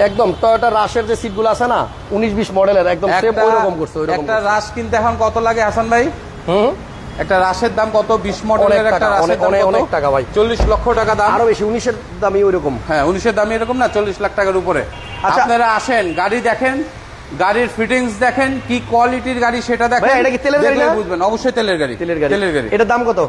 একদম টয়োটা রাশের যে সিটগুলো আছে না, 19-20 মডেলের, একদম সেম ওইরকম করছে, ওইরকম একটা করছে। রাশ কিনতে এখন কত লাগে হাসান ভাই? হুম, একটা রাশের দাম কত? 20 মডেলের অনেক একটা টাকা, রাশের দাম অনেক- কত? অনেক টাকা ভাই। 40 লক্ষ টাকা দাম। আরো বেশি, 19-এর দামই ওইরকম। হ্যাঁ, 19-এর দামই এরকম না, 40 লাখ টাকার উপরে। আচ্ছা। আপনারা আসেন, গাড়ি দেখেন, গাড়ির ফিটিংস দেখেন, কি কোয়ালিটির গাড়ি সেটা দেখেন। ভাই, এটা কি তেলের গাড়ি দেখলেই না? বুঝবেন, অবশ্যই তেলের গাড়ি। তেলের গাড়ি। তেলের গাড়ি। এটার দাম কত?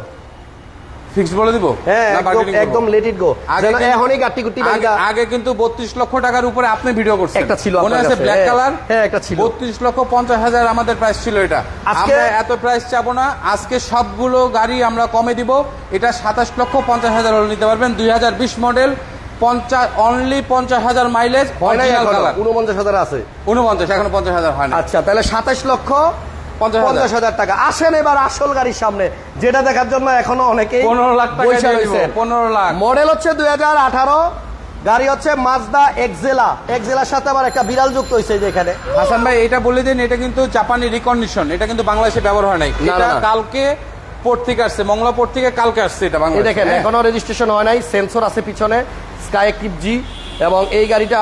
ফিক্স বলে দিব? হ্যাঁ, না একদম bargaining করবো? একদম লেট ইট গো। আগে কিন্তু- এখনই গাট্টি গুট্টি বাড়িটা আগে কিন্তু 32 লক্ষ টাকার উপরে আপনি ভিডিও করছেন, একটা ছিল মনে আপনার আছে? কাছে। ব্ল্যাক হ্যাঁ, কালার। হ্যাঁ, একটা ছিল। 32,50,000 আমাদের প্রাইস ছিল এটা। আজকে- আমরা এত প্রাইস চাবো না, আজকে সবগুলো গাড়ি আমরা কমে দিব। এটা 27,50,000 হলে নিতে পারবেন। 2020 মডেল, 50 অনলি 50,000 মাইলেজ, হয় নাই অরিজিনাল এখনো? কালার। 49,000 আছে। 49, এখনো 50,000 হয় না। আচ্ছা, তাহলে 27,50,000 50,000 টাকা। আসেন এবার আসল গাড়ির সামনে, যেটা দেখার জন্য এখনো অনেকেই 15 লাখ টাকা বইসা দিয়ে দিব, রয়েছেন। 15 লাখ। মডেল হচ্ছে 2018, গাড়ি হচ্ছে মাজদা এক্সেলা। এক্সেলার সাথে আবার একটা বিড়াল যুক্ত হয়েছে যে এখানে। হাসান ভাই, এটা বলে দিন, এটা কিন্তু জাপানি রিকন্ডিশন, এটা কিন্তু বাংলাদেশে ব্যবহার হয় নাই। না, এটা না। কালকে পোর্ট থেকে আসছে, মংলা পোর্ট থেকে কালকে আসছে এটা এই বাংলাদেশে। দেখেন এখনো রেজিস্ট্রেশন হয় নাই, সেন্সর আছে পিছনে, স্কাই অ্যাক্টিভ জি, এবং এই গাড়িটা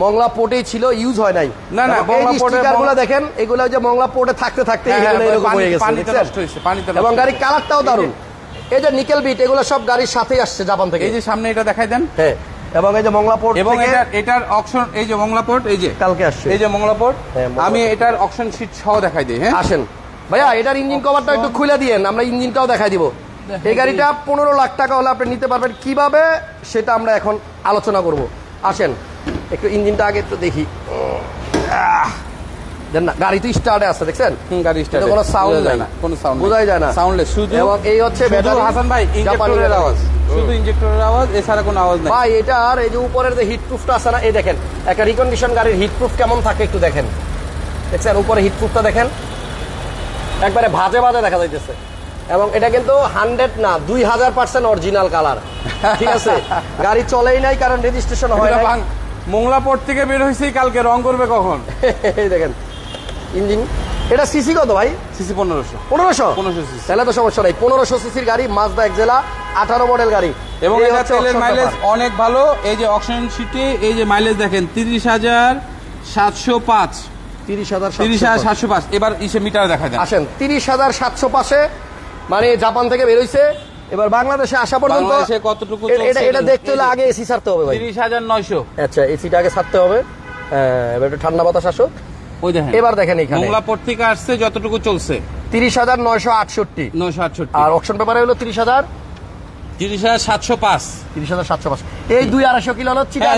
মংলা পোর্টেই ছিল, ইউজ হয় নাই। না, না, এবং এই মংলা যে পোর্টে স্টিকারগুলো দেখেন, এগুলো যে মংলা পোর্টে থাকতে থাকতে এগুলো এরকম হয়ে গেছে, পানিতে দেখছেন? নষ্ট হয়েছে, পানিতে নষ্ট এবং হয়েছে। গাড়ির কালারটাও দারুণ। এই যে নিকেল বিট, এগুলো সব গাড়ির সাথেই আসছে জাপান থেকে। এই যে সামনে এটা দেখাই দেন। হ্যাঁ, এবং এই যে মংলা পোর্ট এবং থেকে এটার অপশন, এই যে মংলা পোর্ট, এই যে কালকে আসছে। এই যে মংলা পোর্ট, হ্যাঁ, মংলা আমি এটার অপশন শীট সহ দেখাই দিই। হ্যাঁ, আসেন ভাইয়া, এটার ইঞ্জিন কভারটা একটু খুলে দিয়েন, আমরা ইঞ্জিনটাও দেখাই দিব। এই গাড়িটা 15 লাখ টাকা হলে আপনি নিতে পারবেন, কিভাবে সেটা আমরা এখন আলোচনা করব। আসেন একটু ইঞ্জিনটা আগে একটু দেখি। দেন না, গাড়ি তো স্টার্টে আছে, দেখছেন? গাড়ি স্টার্ট, কোনো সাউন্ড বোঝা যায় নাই, না, কোনো সাউন্ড বোঝাই যায় না, সাউন্ডলেস শুধু। এবং এই হচ্ছে শুধু ব্যাটারি, হাসান ভাই ইনজেক্টরের আওয়াজ, শুধু ইনজেক্টরের আওয়াজ, এছাড়া কোনো আওয়াজ নাই। ভাই এটার এই যে উপরের যে হিট প্রুফটা আছে না, এই দেখেন একটা রিকন্ডিশন গাড়ির হিট প্রুফ কেমন থাকে একটু দেখেন, দেখছেন? উপরে হিট প্রুফটা দেখেন, একবারে ভাজে ভাজে দেখা যাইতেছে। এবং এটা কিন্তু 100 না 2000% অরিজিনাল কালার, ঠিক আছে? গাড়ি চলেই নাই কারণ রেজিস্ট্রেশন হয় এটা না। মোংলা পোর্ট থেকে বের হয়েছি, কালকে রং করবে কখন? এই দেখেন ইঞ্জিন, এটা সিসি কত ভাই? সিসি 1500। 1500 cc। তাহলে তো সমস্যা নাই। 1500 সিসির গাড়ি, মাজদা এক্সেলা 18 মডেল গাড়ি, এবং এই এটা হচ্ছে তেলের option মাইলেজ ব্যাপার। অনেক ভালো। এই যে অকশন শিটে এই যে মাইলেজ দেখেন 30,705, 30,705। এবার ইসে মিটার দেখা যায়। আসেন 30,700 পাশে, মানে জাপান থেকে বেরোইছে। এবার বাংলাদেশে আসা পর্যন্ত বাংলাদেশে কতটুকু এটা এটা দেখতে হলে আগে এসি ছাড়তে হবে ভাই। 30,900। আচ্ছা, এসিটা আগে ছাড়তে হবে। এবার একটু ঠান্ডা বাতাস আসুক। ওই দেখেন, এবার দেখেন এখানে মোংলা পোর্ট থেকে আসছে যতটুকু চলছে 30,968, 968, আর অপশন পেপারে হলো 30,000, 30,705। 30,705। এই 200-250 কিলো হলো চিটাং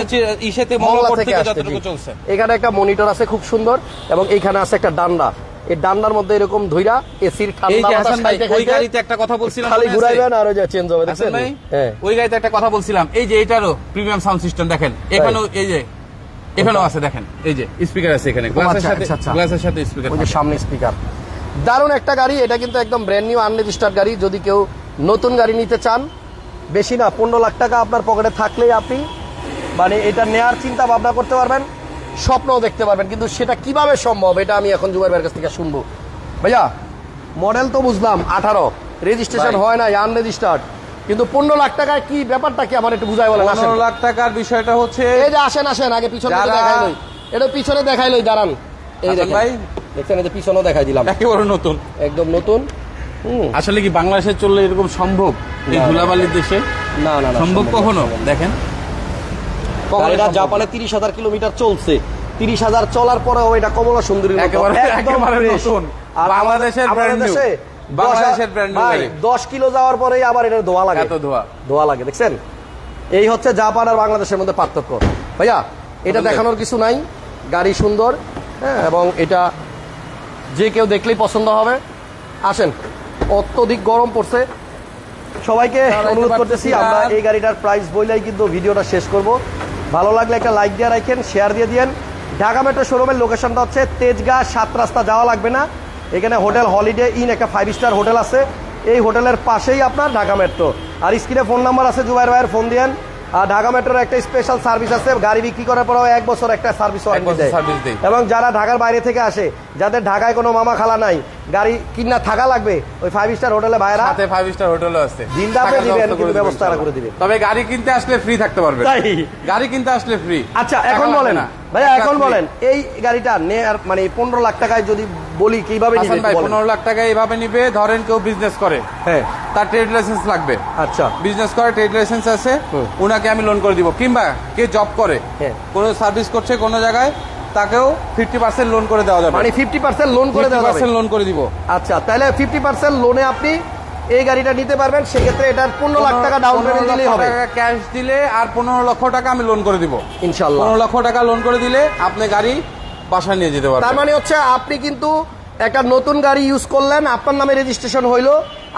ইসেতে মোংলা মংলা পোর্ট থেকে থেকে আসছে, যতটুকু জি। চলছে। এখানে একটা মনিটর আছে খুব সুন্দর, এবং এইখানে আছে একটা ডান্ডা। এই ডান্ডার মধ্যে এরকম ধইরা এসির এই ঠান্ডা যে বাতাস হাসান ভাই, খাইতে ওই খাইতে গাড়িতে একটা কথা বলছিলাম, খালি মনে আছে? ঘুরাইবেন আর ওই যে চেঞ্জ হবে, হাসান দেখছেন? ভাই, হ্যাঁ, ওই গাড়িতে একটা কথা বলছিলাম, এই যে এটারও প্রিমিয়াম সাউন্ড সিস্টেম দেখেন, এখানেও এই যে এখানেও আছে, দেখেন এই যে স্পিকার আছে এখানে, গ্লাসের আচ্ছা, সাথে, আচ্ছা, আচ্ছা। গ্লাসের সাথে স্পিকার। ওই যে সামনে স্পিকার। দারুণ একটা গাড়ি, এটা কিন্তু একদম ব্র্যান্ড নিউ আনরেজিস্টার্ড গাড়ি। যদি কেউ নতুন গাড়ি নিতে চান, বেশি না 15 লাখ টাকা আপনার পকেটে থাকলেই আপনি মানে এটা নেয়ার চিন্তা ভাবনা করতে পারবেন, স্বপ্নও দেখতে পারবেন। কিন্তু সেটা কিভাবে সম্ভব, এটা আমি এখন জুবাইর ভাইয়ের কাছ থেকে শুনবো। ভাইয়া, মডেল তো বুঝলাম 18, রেজিস্ট্রেশন ভাই। হয় না, আনরেজিস্টার্ড, কিন্তু 15 লাখ টাকায় কি ব্যাপারটা কি আমার একটু বুঝাই বলেন। আসেন 15 লাখ টাকার বিষয়টা হচ্ছে, এই যে আসেন আসেন, আগে পিছনে যারা- দেখাই লই, এটা পিছনে দেখাই লই, দাঁড়ান। এই হাসান দেখেন ভাই, দেখছেন, এই যে পিছনেও দেখাই দিলাম, একেবারে নতুন। একদম নতুন। আসলে কি বাংলাদেশে চললে এরকম সম্ভব? এই না, ধুলাবালির দেশে না না না, সম্ভব কখনো? দেখেন গাড়িটা জাপানে 30,000 কিলোমিটার চলছে, 30,000 চলার পরেও এটা কমলা সুন্দরী একেবারে নতুন। বাংলাদেশের brand new। বাংলাদেশের brand new গাড়ি। 10 কিলো যাওয়ার পরেই আবার এটা ধোয়া লাগে, এত ধোয়া। ধোয়া লাগে, দেখছেন? এই হচ্ছে জাপান আর বাংলাদেশের মধ্যে পার্থক্য। ভাইয়া, এটা আসলে- দেখানোর কিছু নাই, গাড়ি সুন্দর, হ্যাঁ, এবং এটা যে কেউ দেখলেই পছন্দ হবে। আসেন, অত্যধিক গরম পড়ছে, সবাইকে অনুরোধ করতেছি, আমরা এই গাড়িটার প্রাইস বইলেই কিন্তু ভিডিওটা শেষ করব। ভালো লাগলে একটা লাইক দিয়ে রাখেন, শেয়ার দিয়ে দিয়েন। ঢাকা মেট্রো শোরুমের লোকেশনটা হচ্ছে তেজগাঁ 7 রাস্তা, যাওয়া লাগবে না। এখানে হোটেল হলিডে ইন একটা 5 স্টার হোটেল আছে, এই হোটেলের পাশেই আপনার ঢাকা মেট্রো। আর স্ক্রিনে ফোন নাম্বার আছে, জুবাইর ভাইয়ের ফোন দিয়েন। আর ঢাকা মেট্রোর একটা স্পেশাল সার্ভিস আছে, গাড়ি বিক্রি করার পরেও 1 বছর একটা সার্ভিস ওয়ারেন্টি দেয়। সার্ভিস দেয়। এবং যারা ঢাকার বাইরে থেকে আসে, যাদের ঢাকায় কোনো মামা খালা নাই, গাড়ি কিনা থাকা লাগবে, ওই 5 স্টার হোটেলে ভাইরা সাথে 5 স্টার হোটেলও আছে, দিনটা আপনি থাকার দিবেন, ব্যবস্থা কিন্তু করে ব্যবস্থা দিবেন করে দিবেন। তবে গাড়ি কিনতে আসলে ফ্রি থাকতে পারবে। তাই? গাড়ি কিনতে আসলে ফ্রি। আচ্ছা, এখন বলেন ভাইয়া, এখন বলেন এই গাড়িটা মানে 15 লাখ টাকায় যদি বলি কিভাবে হাসান নিবে ভাই, বলেন? 15 লাখ টাকা এইভাবে নিবে, ধরেন কেউ বিজনেস করে, হ্যাঁ, তার ট্রেড লাইসেন্স লাগবে, আচ্ছা, বিজনেস করে ট্রেড লাইসেন্স আছে, হুম। ওনাকে আমি লোন করে দিব। কিংবা কে জব করে, হ্যাঁ। কোনো সার্ভিস করছে কোনো জায়গায়, তাকেও 50% লোন করে দেওয়া যাবে, মানে 50% লোন করে দেওয়া যাবে। 50% লোন করে দিব। আচ্ছা, তাহলে 50% লোনে আপনি এই গাড়িটা নিতে পারবেন। সেক্ষেত্রে এটার 15 লাখ টাকা ডাউন পেমেন্ট দিলেই হবে ক্যাশ দিলে, আর 15 লক্ষ টাকা আমি লোন করে দিব। ইনশাআল্লাহ। 15 লক্ষ টাকা লোন করে দিলে আপনি গাড়ি বাসায় নিয়ে যেতে তার পারবেন। মানে হচ্ছে আপনি কিন্তু একটা নতুন গাড়ি ইউজ করলেন, আপনার নামে রেজিস্ট্রেশন হইলো,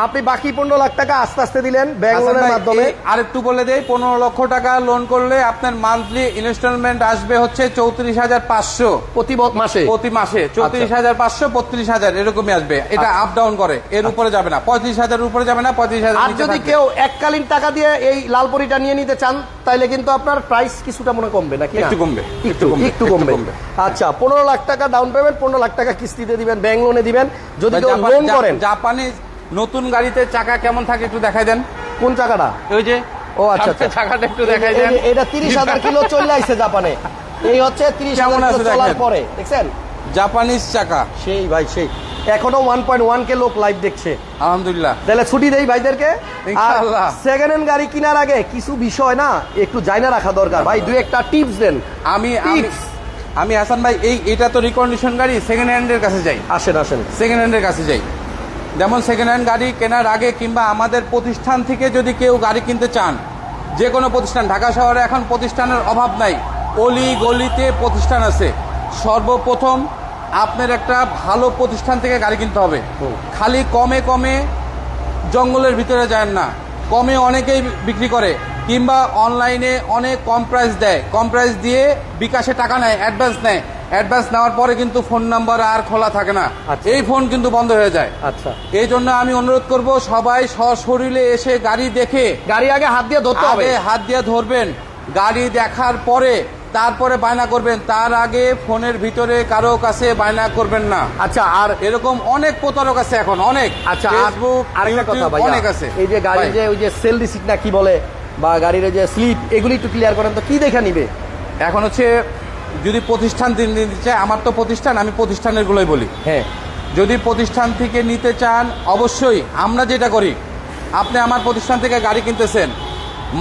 আপনি বাকি 15 লাখ টাকা আস্তে আস্তে দিলেন ব্যাংক হাসান লোনের ভাই, মাধ্যমে। আরেকটু বলে দেই, 15 লক্ষ টাকা লোন করলে আপনার মান্থলি ইনস্টলমেন্ট আসবে হচ্ছে 34,500 প্রতি মাসে। প্রতি মাসে। 34,500, 32,000 এরকমই আসবে। এটা আপ ডাউন করে, এর উপরে যাবে না, 35,000 উপরে যাবে না, 35,000। আর যদি কেউ এককালীন টাকা দিয়ে এই লালপরিটা নিয়ে নিতে চান, তাইলে কিন্তু আপনার প্রাইস কিছুটা মনে কমবে নাকি? একটু কমবে, একটু কমবে। আচ্ছা, 15 লাখ টাকা ডাউন পেমেন্ট, 15 লাখ টাকা কিস্তিতে দিবেন, ব্যাংক লোনে দিবেন। যদি কেউ লোন করেন, জাপানে নতুন গাড়িতে চাকা কেমন থাকে একটু দেখাই দেন। কোন চাকাটা? ওই যে ও আচ্ছা আচ্ছা, চাকাটা একটু দেখাই দেন। এটা 30,000 কিলো চলে আসছে জাপানে। এই হচ্ছে 30,000 কেমন আছে কিলো চলার দেখেন। পরে দেখছেন জাপানিজ চাকা, সেই ভাই সেই। এখনো 1.1 কে লোক লাইভ দেখছে। আলহামদুলিল্লাহ। তাহলে ছুটি দেই ভাইদেরকে। ইনশাআল্লাহ। সেকেন্ড হ্যান্ড গাড়ি কেনার আগে কিছু বিষয় না একটু জানা রাখা দরকার ভাই, দুই একটা টিপস দেন। আমি হাসান ভাই, এটা তো রিকন্ডিশন গাড়ি, সেকেন্ড হ্যান্ডের কাছে যাই। আসেন আসেন, সেকেন্ড হ্যান্ডের কাছে যাই। যেমন সেকেন্ড হ্যান্ড গাড়ি কেনার আগে কিংবা আমাদের প্রতিষ্ঠান থেকে যদি কেউ গাড়ি কিনতে চান, যে কোনো প্রতিষ্ঠান, ঢাকা শহরে এখন প্রতিষ্ঠানের অভাব নাই, অলি গলিতে প্রতিষ্ঠান আছে। সর্বপ্রথম আপনার একটা ভালো প্রতিষ্ঠান থেকে গাড়ি কিনতে হবে। খালি কমে কমে জঙ্গলের ভিতরে যায় না, কমে অনেকেই বিক্রি করে কিংবা অনলাইনে অনেক কম প্রাইস দেয়, কম প্রাইস দিয়ে বিকাশে টাকা নেয়, অ্যাডভান্স নেয়। অ্যাডভান্স নেওয়ার পরে কিন্তু ফোন নাম্বার আর খোলা থাকে না, এই ফোন কিন্তু বন্ধ হয়ে যায়। আচ্ছা, এই জন্য আমি অনুরোধ করব সবাই সশরীরে এসে গাড়ি দেখে, গাড়ি আগে হাত দিয়ে ধরতে হবে, হাত দিয়ে ধরবেন, গাড়ি দেখার পরে তারপরে বায়না করবেন, তার আগে ফোনের ভিতরে কারো কাছে বায়না করবেন না। আচ্ছা, আর এরকম অনেক প্রতারক আছে এখন, অনেক। আচ্ছা, ফেসবুক, আরেকটা কথা ভাই, অনেক আছে। এই যে গাড়ির যে ওই যে সেল রিসিট না কি বলে, বা গাড়ির যে স্লিপ, এগুলি একটু ক্লিয়ার করেন তো, কি দেখা নিবে? এখন হচ্ছে যদি প্রতিষ্ঠান দিতে চায়, আমার তো প্রতিষ্ঠান, আমি প্রতিষ্ঠানের গুলোই বলি। হ্যাঁ, যদি প্রতিষ্ঠান থেকে নিতে চান, অবশ্যই আমরা যেটা করি, আপনি আমার প্রতিষ্ঠান থেকে গাড়ি কিনতেছেন,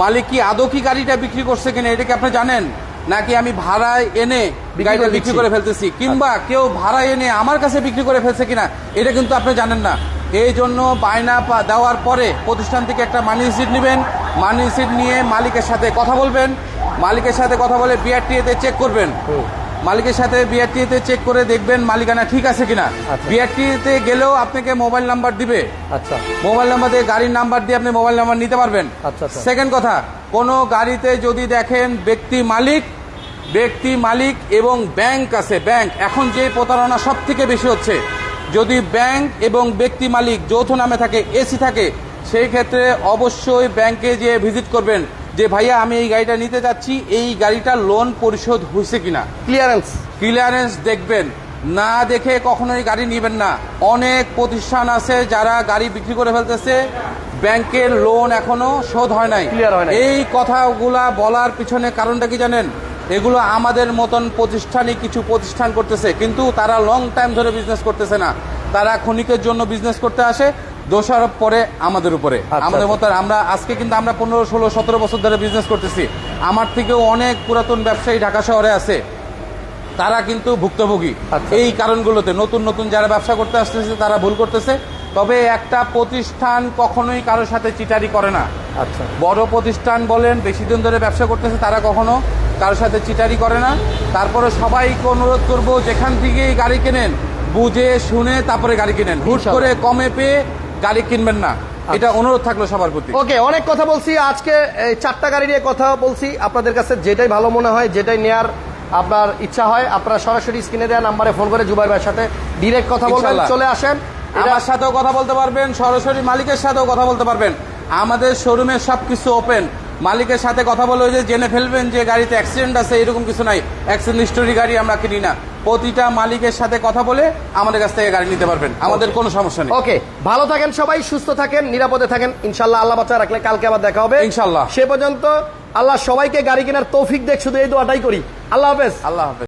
মালিক কি আদৌ কি গাড়িটা বিক্রি করছে কিনা এটা কি আপনি জানেন, নাকি আমি ভাড়ায় এনে গাড়িটা বিক্রি করে ফেলতেছি, কিংবা কেউ ভাড়ায় এনে আমার কাছে বিক্রি করে ফেলছে কিনা এটা কিন্তু আপনি জানেন না। এই জন্য বায়না দেওয়ার পরে প্রতিষ্ঠান থেকে একটা মানি রিসিট নেবেন, মানি রিসিট নিয়ে মালিকের সাথে কথা বলবেন, মালিকের সাথে কথা বলে বিআরটিএতে চেক করবেন, মালিকের সাথে বিআরটিএতে চেক করে দেখবেন মালিকানা ঠিক আছে কিনা। বিআরটিএতে গেলেও আপনাকে মোবাইল নাম্বার দিবে, আচ্ছা, মোবাইল নাম্বার দিয়ে গাড়ির নাম্বার দিয়ে আপনি মোবাইল নাম্বার নিতে পারবেন। আচ্ছা। সেকেন্ড কথা, কোনো গাড়িতে যদি দেখেন ব্যক্তি মালিক এবং ব্যাংক আছে, ব্যাংক এখন যে প্রতারণা সব থেকে বেশি হচ্ছে, যদি ব্যাংক এবং ব্যক্তি মালিক যৌথ নামে থাকে, এসি থাকে, সেই ক্ষেত্রে অবশ্যই ব্যাংকে যে ভিজিট করবেন যে ভাইয়া আমি এই গাড়িটা নিতে যাচ্ছি, এই গাড়িটা লোন পরিশোধ হয়েছে কিনা, ক্লিয়ারেন্স দেখবেন। না দেখে কখনোই গাড়ি নেবেন না। অনেক প্রতিষ্ঠান আছে যারা গাড়ি বিক্রি করে ফেলতেছে, ব্যাংকের লোন এখনো শোধ হয় নাই। এই কথাগুলা বলার পিছনে কারণটা কি জানেন? এগুলো আমাদের মতন প্রতিষ্ঠানই কিছু প্রতিষ্ঠান করতেছে, কিন্তু তারা লং টাইম ধরে বিজনেস করতেছে না, তারা ক্ষণিকের জন্য বিজনেস করতে আসে, দোষারোপ পরে আমাদের উপরে। আমাদের মতো আমরা আজকে কিন্তু আমরা 15, 16, 17 বছর ধরে বিজনেস করতেছি, আমার থেকেও অনেক পুরাতন ব্যবসায়ী ঢাকা শহরে আছে, তারা কিন্তু ভুক্তভোগী এই কারণগুলোতে। নতুন নতুন যারা ব্যবসা করতে আসতেছে তারা ভুল করতেছে। তবে একটা প্রতিষ্ঠান কখনোই কারোর সাথে চিটারি করে না। আচ্ছা, বড় প্রতিষ্ঠান বলেন, বেশি দিন ধরে ব্যবসা করতেছে, তারা কখনো কারোর সাথে চিটারি করে না। তারপরে সবাইকে অনুরোধ করব, যেখান থেকেই গাড়ি কেনেন বুঝে শুনে তারপরে গাড়ি কিনেন, হুট করে কমে পেয়ে গাড়ি কিনবেন না, এটা অনুরোধ থাকলো সবার প্রতি। ওকে, অনেক কথা বলছি আজকে, এই 4টা গাড়ি নিয়ে কথা বলছি। আপনাদের কাছে যেটাই ভালো মনে হয়, যেটাই নেয়ার আপনার ইচ্ছা হয়, আপনারা সরাসরি স্ক্রিনে দেওয়া নাম্বারে ফোন করে জুবাইর ভাইয়ের সাথে ডিরেক্ট কথা বলবেন, চলে আসেন। আমার সাথেও কথা বলতে পারবেন, সরাসরি মালিকের সাথেও কথা বলতে পারবেন। আমাদের শোরুমে সবকিছু ওপেন, মালিকের সাথে কথা বলে যে জেনে ফেলবেন যে গাড়িতে অ্যাক্সিডেন্ট আছে, এরকম কিছু নাই। অ্যাক্সিডেন্ট হিস্টোরি গাড়ি আমরা কিনি না, প্রতিটা মালিকের সাথে কথা বলে আমাদের কাছ থেকে গাড়ি নিতে পারবেন, আমাদের কোনো সমস্যা নেই। ওকে, ভালো থাকেন সবাই, সুস্থ থাকেন, নিরাপদে থাকেন, ইনশাল্লাহ। আল্লাহ বাঁচা রাখলে কালকে আবার দেখা হবে ইনশাল্লাহ। সে পর্যন্ত আল্লাহ সবাইকে গাড়ি কেনার তৌফিক দেখ, শুধু এই দোয়াটাই করি। আল্লাহ হাফেজ। আল্লাহ হাফেজ।